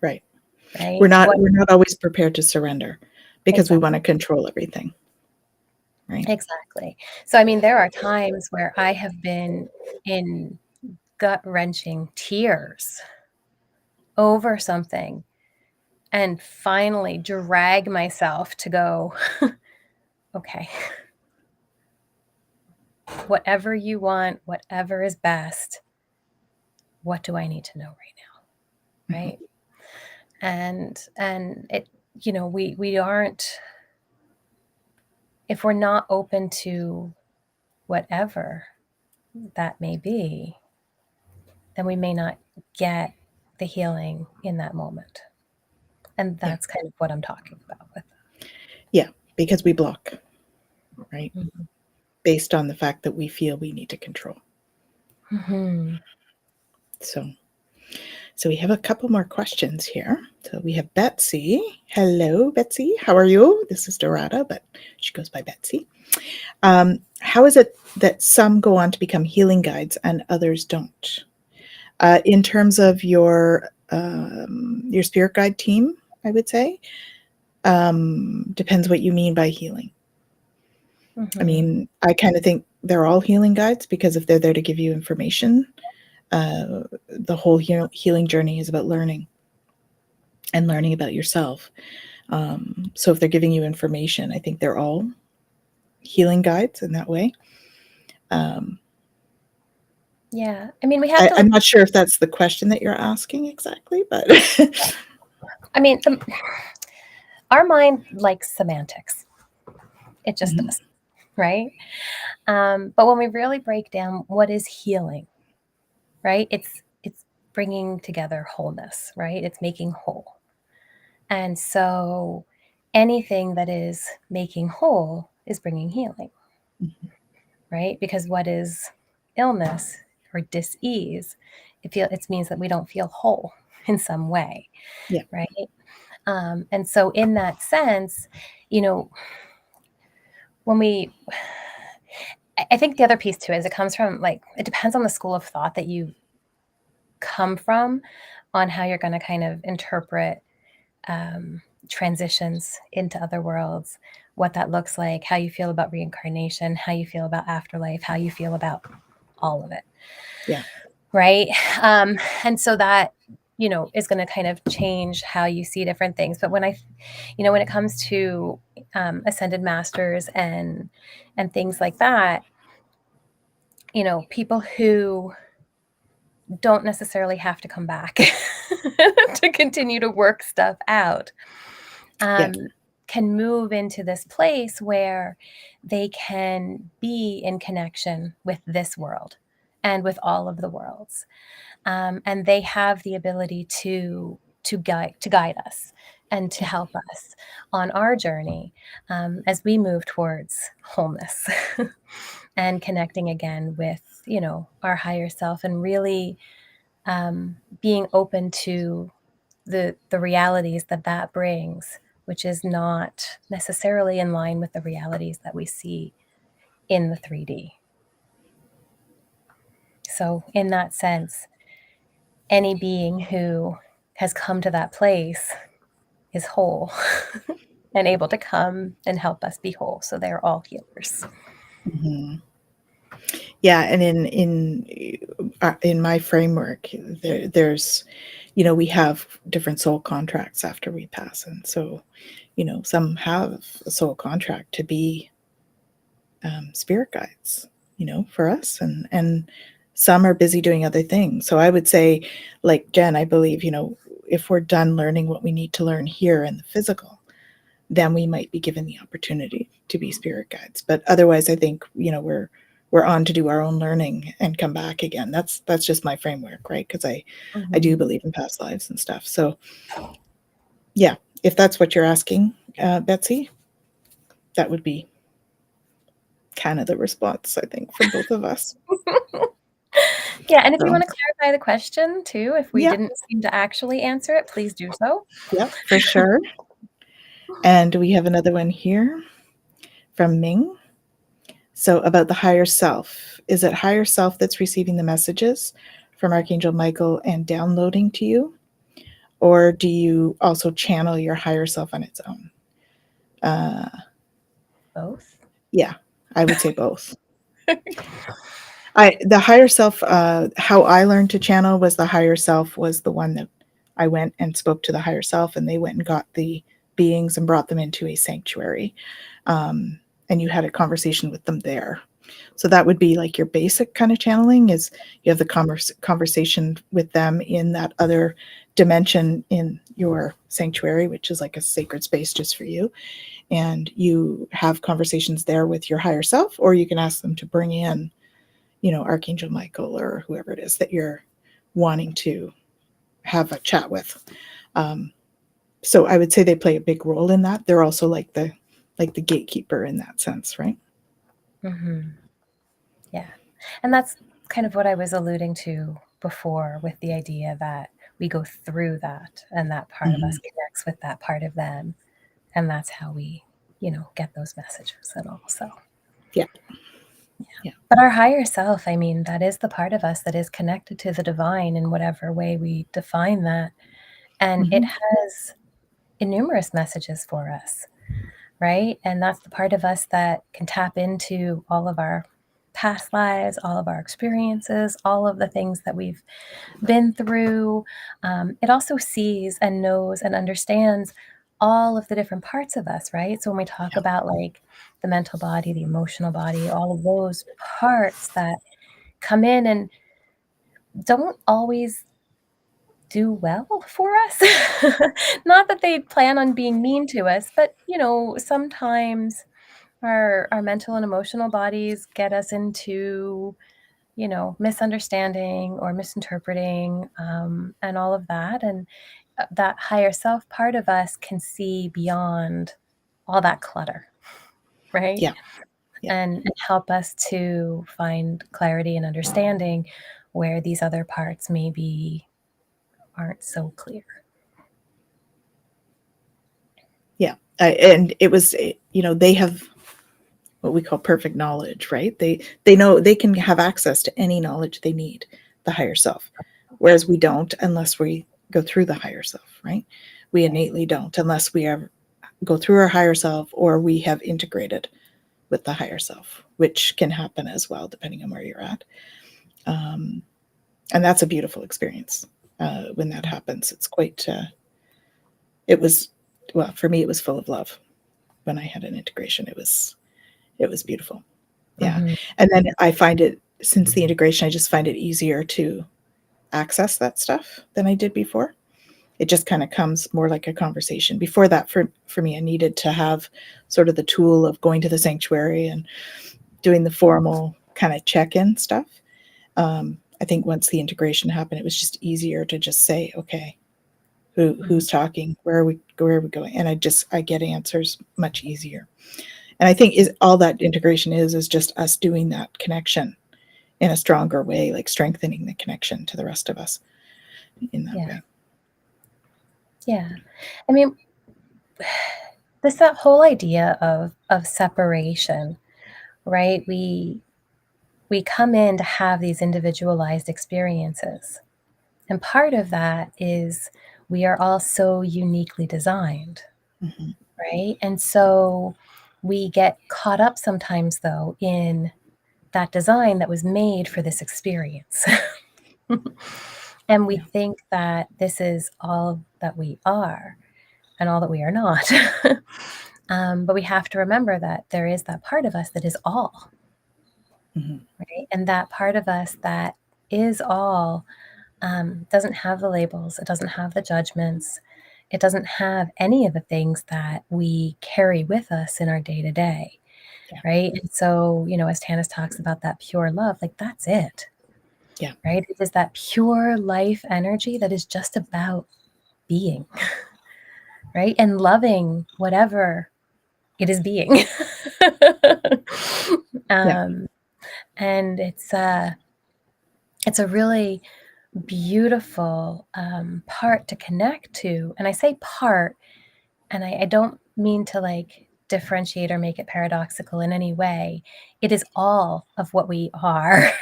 Speaker 1: Right.
Speaker 2: right?
Speaker 1: We're not always prepared to surrender because we
Speaker 2: Exactly.
Speaker 1: want to control everything. Right.
Speaker 2: Exactly. So, I mean, there are times where I have been in gut-wrenching tears over something and finally drag myself to go, okay, whatever you want, whatever is best, what do I need to know right now?
Speaker 1: Mhm.
Speaker 2: Right? And it, we aren't, if we're not open to whatever that may be, then we may not get the healing in that moment. And
Speaker 1: Yeah.
Speaker 2: that's kind of what I'm talking about with
Speaker 1: Yeah. Because we block, right?
Speaker 2: that. Mhm.
Speaker 1: Based on the fact that we feel we need to control.
Speaker 2: Mhm.
Speaker 1: So we have a couple more questions here. So we have Betsy. Hello, Betsy. How are you? This is Dorada, but she goes by Betsy. How is it that some go on to become healing guides and others don't? In terms of your spirit guide team, I would say, depends what you mean by healing. I
Speaker 2: Mhm.
Speaker 1: mean, I kind of think they're all healing guides because if they're there to give you information, the whole healing journey is about learning and learning about yourself. So if they're giving you information, I think they're all healing guides in that way.
Speaker 2: Yeah. I mean, we have to
Speaker 1: I'm
Speaker 2: look,
Speaker 1: not sure if that's the question that you're asking exactly, but
Speaker 2: I mean, our mind likes semantics. It just
Speaker 1: Mhm.
Speaker 2: does, right? But when we really break down what is healing, right? It's bringing together wholeness, right? It's making whole. And so anything that is making whole is bringing healing,
Speaker 1: Mhm.
Speaker 2: right? Because what is illness or dis-ease? It means that we don't feel whole in some way,
Speaker 1: Yeah.
Speaker 2: right? And so in that sense, you know, when we, I think the other piece too is it comes from, like, it depends on the school of thought that you come from on how you're going to kind of interpret transitions into other worlds, what that looks like, how you feel about reincarnation, how you feel about afterlife, how you feel about all of it.
Speaker 1: Yeah.
Speaker 2: Right. And so that, is going to kind of change how you see different things. But when when it comes to ascended masters and things like that, people who don't necessarily have to come back to continue to work stuff out,
Speaker 1: Yeah.
Speaker 2: can move into this place where they can be in connection with this world and with all of the worlds, and they have the ability to guide us and to help us on our journey, as we move towards wholeness and connecting again with our higher self, and really being open to the realities that brings, which is not necessarily in line with the realities that we see in the 3D. So in that sense, any being who has come to that place is whole and able to come and help us be whole. So they're all healers.
Speaker 1: Mhm. Yeah, and in my framework, there's, we have different soul contracts after we pass, and so, some have a soul contract to be spirit guides, for us, and some are busy doing other things. So I would say, like Jen, I believe, if we're done learning what we need to learn here in the physical, then we might be given the opportunity to be spirit guides. But otherwise, I think, we're on to do our own learning and come back again. That's just my framework, right? Because I do
Speaker 2: Mhm.
Speaker 1: believe in past lives and stuff. So yeah, if that's what you're asking, Betsy. That would be kind of the response, I think, from both of us.
Speaker 2: Yeah, and if you
Speaker 1: So,
Speaker 2: want to clarify the question too, if we
Speaker 1: yeah,
Speaker 2: didn't seem to actually answer it, please do so.
Speaker 1: yeah, for sure. And we have another one here from Ming. So, about the higher self, is it higher self that's receiving the messages from Archangel Michael and downloading to you? Or do you also channel your higher self on its own?
Speaker 2: Both.
Speaker 1: Yeah, I would say both. The higher self, how I learned to channel was the higher self was the one that I went and spoke to the higher self, and they went and got the beings and brought them into a sanctuary. And you had a conversation with them there. So that would be like your basic kind of channeling is you have the conversation with them in that other dimension in your sanctuary, which is like a sacred space just for you. And you have conversations there with your higher self, or you can ask them to bring in, Archangel Michael or whoever it is that you're wanting to have a chat with. So I would say they play a big role in that. They're also like the gatekeeper in that sense, right?
Speaker 2: Mm-hmm. Yeah. And that's kind of what I was alluding to before with the idea that we go through that and that part of us connects with that part of them. And that's how we, get those messages and all. So,
Speaker 1: Yeah.
Speaker 2: but our higher self, I mean, that is the part of us that is connected to the divine in whatever way we define that. And it has innumerous messages for us, right? And that's the part of us that can tap into all of our past lives, all of our experiences, all of the things that we've been through. It also sees and knows and understands all of the different parts of us, right? So when we talk about like the mental body, the emotional body, all of those parts that come in and don't always do well for us. Not that they plan on being mean to us, but sometimes our mental and emotional bodies get us into misunderstanding or misinterpreting, and all of that. And that higher self part of us can see beyond all that clutter, right?
Speaker 1: Yeah. Yeah.
Speaker 2: And help us to find clarity and understanding where these other parts maybe aren't so clear.
Speaker 1: Yeah. And it was, they have what we call perfect knowledge, right? They know they can have access to any knowledge they need, the higher self, whereas we don't unless we go through the higher self, right? We innately don't unless we ever go through our higher self or we have integrated with the higher self, which can happen as well depending on where you're at. And that's a beautiful experience when that happens. It's quite. It was well for me. It was full of love when I had an integration. It was beautiful. Yeah.
Speaker 2: Mm-hmm.
Speaker 1: And then I find it since the integration, I just find it easier to access that stuff than I did before. It just kind of comes more like a conversation. Before that, for me, I needed to have sort of the tool of going to the sanctuary and doing the formal kind of check-in stuff. I think once the integration happened, it was just easier to just say, okay, who's talking? Where are we going? And I get answers much easier. And I think is all that integration is just us doing that connection in a stronger way, like strengthening the connection to the rest of us in that way.
Speaker 2: Yeah. I mean, that whole idea of separation, right? We come in to have these individualized experiences. And part of that is we are all so uniquely designed, right? And so we get caught up sometimes, though, in that design that was made for this experience. And we think that this is all that we are and all that we are not. But we have to remember that there is that part of us that is all, right? And that part of us that is all doesn't have the labels, it doesn't have the judgments, it doesn't have any of the things that we carry with us in our day to day, right? And so, as Tanis talks about that pure love, like that's it.
Speaker 1: Yeah.
Speaker 2: Right? It is that pure life energy that is just about being, right? And loving whatever it is being.
Speaker 1: Yeah.
Speaker 2: And it's a really beautiful part to connect to. And I say part, and I don't mean to like differentiate or make it paradoxical in any way. It is all of what we are.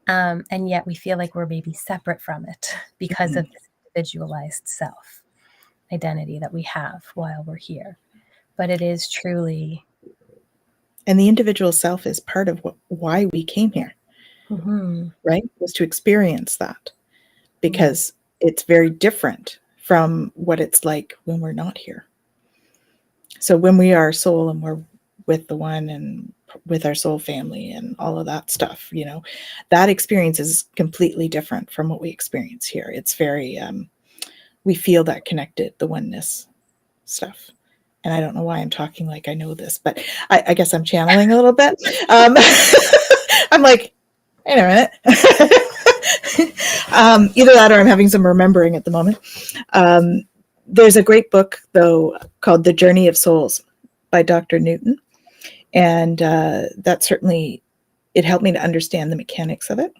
Speaker 2: And yet we feel like we're maybe separate from it because of this individualized self identity that we have while we're here. But it is truly.
Speaker 1: And the individual self is part of why we came here, right? Was to experience that, because it's very different from what it's like when we're not here. So when we are soul and we're with the one and with our soul family and all of that stuff, you know, that experience is completely different from what we experience here. It's very, we feel that connected, the oneness stuff. And I don't know why I'm talking like I know this, but I guess I'm channeling a little bit. I'm like, wait a minute. Either that or I'm having some remembering at the moment. There's a great book, though, called The Journey of Souls by Dr. Newton. And that certainly, it helped me to understand the mechanics of it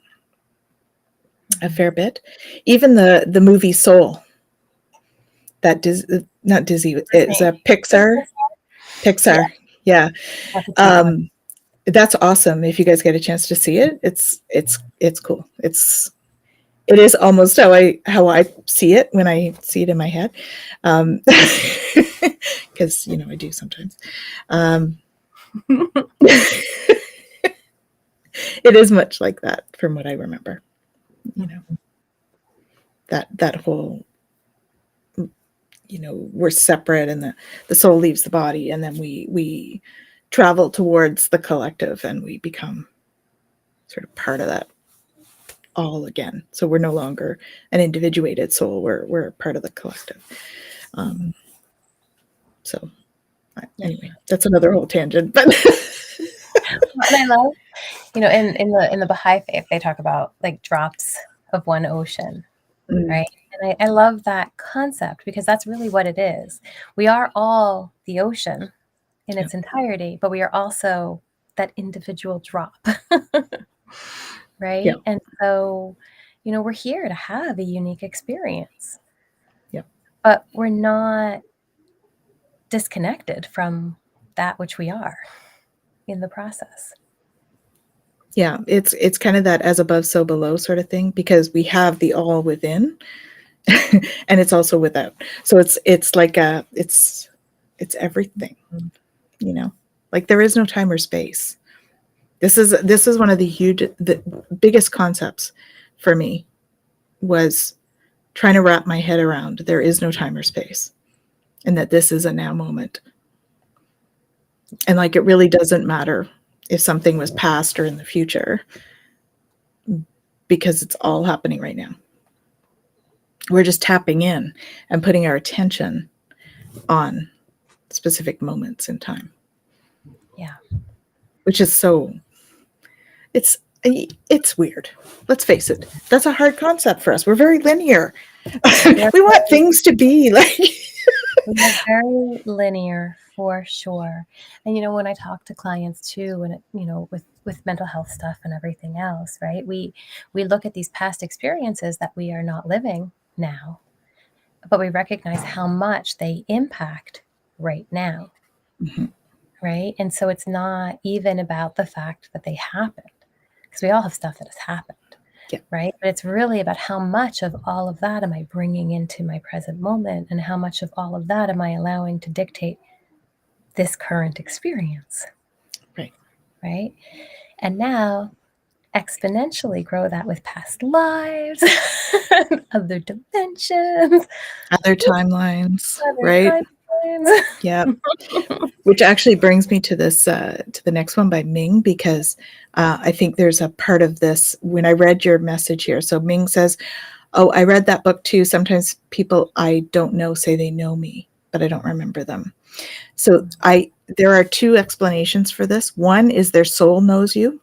Speaker 1: a fair bit. Even the movie Soul, that not Disney, it's a Pixar. Yeah. That's awesome. If you guys get a chance to see it, it's cool. It is almost how I see it when I see it in my head, because you know I do sometimes. It is much like that from what I remember. You know, that whole, you know, we're separate and the soul leaves the body, and then we travel towards the collective and we become sort of part of that all again. So we're no longer an individuated soul. We're part of the collective. So anyway, that's another whole tangent. But
Speaker 2: and I love, you know, in the Baha'i faith, they talk about like drops of one ocean, right? And I love that concept because that's really what it is. We are all the ocean in its entirety, but we are also that individual drop, right?
Speaker 1: Yeah.
Speaker 2: And so, you know, we're here to have a unique experience.
Speaker 1: Yeah.
Speaker 2: But we're not disconnected from that which we are in the process.
Speaker 1: Yeah, it's kind of that as above, so below sort of thing, because we have the all within, and it's also without. So it's like it's everything, you know. Like there is no time or space. This is one of the biggest concepts for me, was trying to wrap my head around there is no time or space, and that this is a now moment. And like it really doesn't matter if something was past or in the future, because it's all happening right now. We're just tapping in and putting our attention on specific moments in time.
Speaker 2: Yeah.
Speaker 1: Which is so, it's weird. Let's face it. That's a hard concept for us. We're very linear. We want things to be like.
Speaker 2: We're very linear for sure. And, you know, when I talk to clients too, and, you know, with mental health stuff and everything else, right? We look at these past experiences that we are not living now, but we recognize how much they impact right now. Right. And so it's not even about the fact that they happened, because we all have stuff that has happened.
Speaker 1: Yeah.
Speaker 2: Right. But it's really about how much of all of that am I bringing into my present moment, and how much of all of that am I allowing to dictate this current experience.
Speaker 1: Right.
Speaker 2: Right. And now exponentially grow that with past lives, other dimensions,
Speaker 1: Other timelines,
Speaker 2: other
Speaker 1: right?
Speaker 2: timelines.
Speaker 1: Yeah. Which actually brings me to this, to the next one by Ming, because I think there's a part of this when I read your message here. So Ming says, oh, I read that book too. Sometimes people I don't know say they know me, but I don't remember them. So there are two explanations for this. One is their soul knows you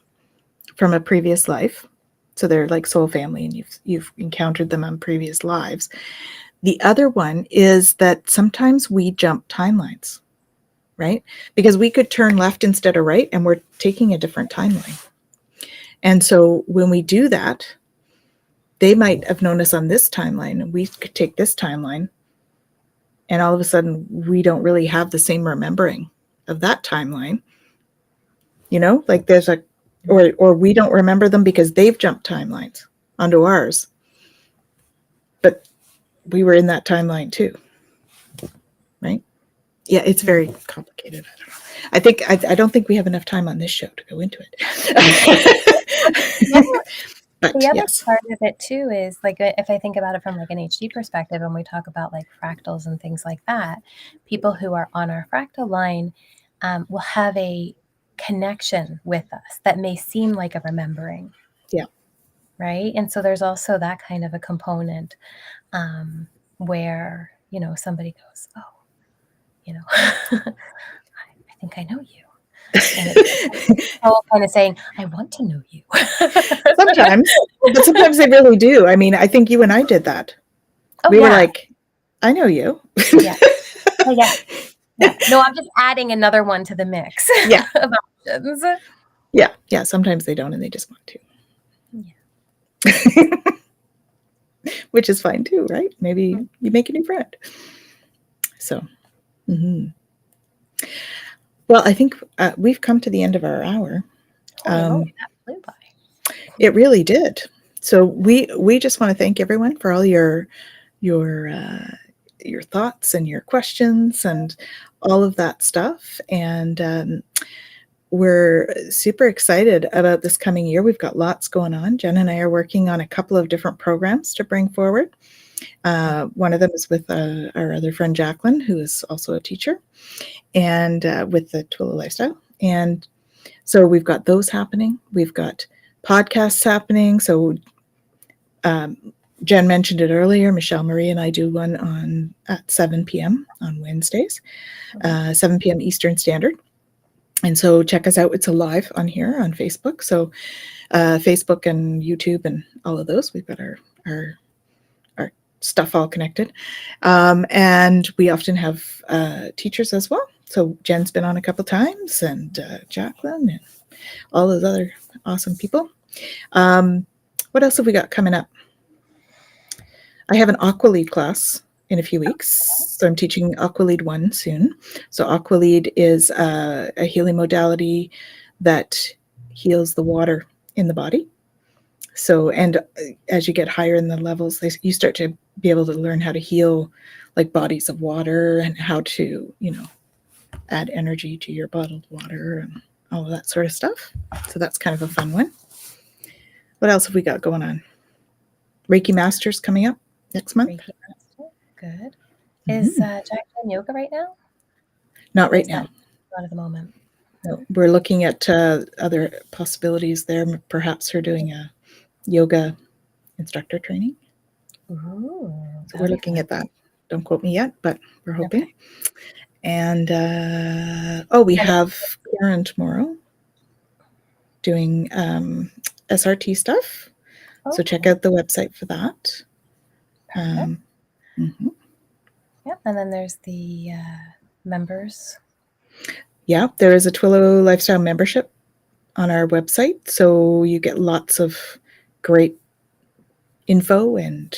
Speaker 1: from a previous life. So they're like soul family, and you've encountered them on previous lives. The other one is that sometimes we jump timelines. right? Because we could turn left instead of right, and we're taking a different timeline. And so when we do that, they might have known us on this timeline, and we could take this timeline, and all of a sudden we don't really have the same remembering of that timeline. You know, like there's a, or we don't remember them because they've jumped timelines onto ours. But we were in that timeline too, right? Yeah, it's very complicated. I don't know. I don't think we have enough time on this show to go into it. But
Speaker 2: The other
Speaker 1: yes,
Speaker 2: part of it too is like, if I think about it from like an HD perspective, and we talk about like fractals and things like that, people who are on our fractal line will have a connection with us that may seem like a remembering.
Speaker 1: Yeah.
Speaker 2: Right. And so there's also that kind of a component where, you know, somebody goes, oh, you know, I think I know you. And it's all kind of saying, I want to know you.
Speaker 1: Sometimes, but sometimes they really do. I mean, I think you and I did that.
Speaker 2: Oh,
Speaker 1: We were
Speaker 2: yeah.
Speaker 1: like, I know you.
Speaker 2: Yeah. Oh, yeah. Yeah. No, I'm just adding another one to the mix.
Speaker 1: Yeah.
Speaker 2: Of options.
Speaker 1: Yeah. Yeah. Sometimes they don't and they just want to.
Speaker 2: Yeah.
Speaker 1: Which is fine too, right? Maybe you make a new friend. So, well, I think we've come to the end of our hour.
Speaker 2: Holy moly, that flew by.
Speaker 1: It really did. So we just want to thank everyone for all your thoughts and your questions and all of that stuff. And we're super excited about this coming year. We've got lots going on. Jen and I are working on a couple of different programs to bring forward. One of them is with our other friend Jacqueline, who is also a teacher, and with the Twillow Lifestyle. And so we've got those happening. We've got podcasts happening. So Jen mentioned it earlier. Michelle Marie and I do one at 7 p.m. on Wednesdays, 7 p.m. Eastern Standard. And so check us out. It's live on here on Facebook. So Facebook and YouTube and all of those. We've got our stuff all connected. And we often have teachers as well. So Jen's been on a couple times, and Jacqueline and all those other awesome people. What else have we got coming up? I have an Aqualead class in a few weeks. So I'm teaching Aqualead 1 soon. So Aqualead is a healing modality that heals the water in the body. So, and as you get higher in the levels, you start to be able to learn how to heal like bodies of water and how to, add energy to your bottled water and all of that sort of stuff. So that's kind of a fun one. What else have we got going on? Reiki Masters coming up next month.
Speaker 2: Reiki Master. Good. Is Jack doing yoga right now?
Speaker 1: Not right now.
Speaker 2: Not at the moment.
Speaker 1: No, we're looking at other possibilities there. Perhaps her doing a yoga instructor training.
Speaker 2: Ooh,
Speaker 1: so we're looking at that. Don't quote me yet, but we're hoping. Okay. And we have Karen tomorrow doing SRT stuff. So check out the website for that.
Speaker 2: Yep, and then there's the members. Yeah,
Speaker 1: there is a Twillow Lifestyle membership on our website. So you get lots of great info and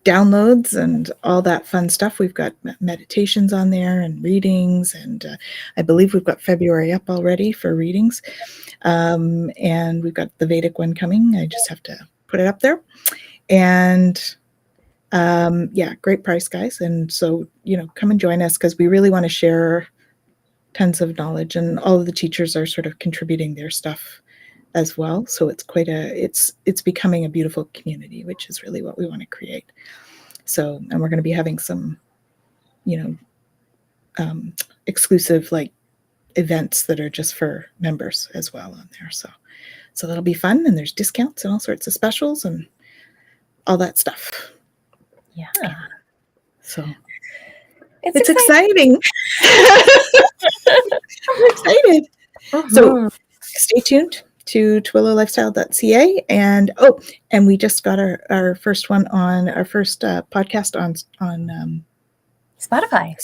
Speaker 1: downloads and all that fun stuff. We've got meditations on there and readings, and I believe we've got February up already for readings. And we've got the Vedic one coming. I just have to put it up there. And great price, guys. And so, come and join us, because we really want to share tons of knowledge, and all of the teachers are sort of contributing their stuff as well. So it's it's becoming a beautiful community, which is really what we want to create. So, and we're going to be having some, exclusive like events that are just for members as well on there. So that'll be fun, and there's discounts and all sorts of specials and all that stuff.
Speaker 2: Yeah.
Speaker 1: So it's exciting. I'm excited. So stay tuned to twillowlifestyle.ca, and we just got our first one on our first podcast on
Speaker 2: Spotify.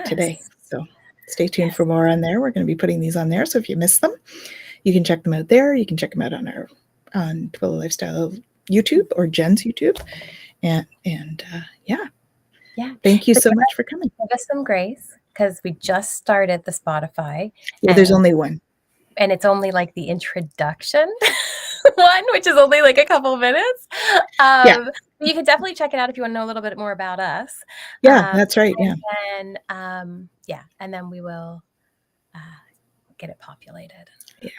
Speaker 1: Today. So Stay tuned for more on there. We're going to be putting these on there. So if you miss them, you can check them out there. You can check them out on Twillow Lifestyle YouTube or Jen's YouTube. And yeah. Thank you so much for coming.
Speaker 2: Give us some grace because we just started the Spotify.
Speaker 1: Yeah, there's only one.
Speaker 2: And it's only like the introduction one, which is only like a couple minutes. You can definitely check it out if you want to know a little bit more about us.
Speaker 1: Yeah, that's right. Yeah.
Speaker 2: And and then we will get it populated.
Speaker 1: Yeah,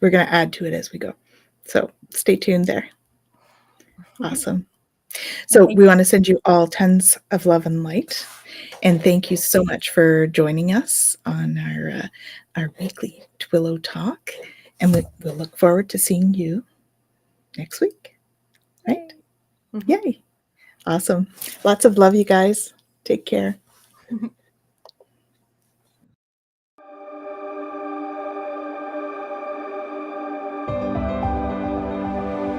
Speaker 1: we're going to add to it as we go. So stay tuned there. Awesome. So we want to send you all tons of love and light. And thank you so much for joining us on our weekly Twillow talk. And we'll look forward to seeing you next week. Right? Yay. Awesome. Lots of love, you guys. Take care.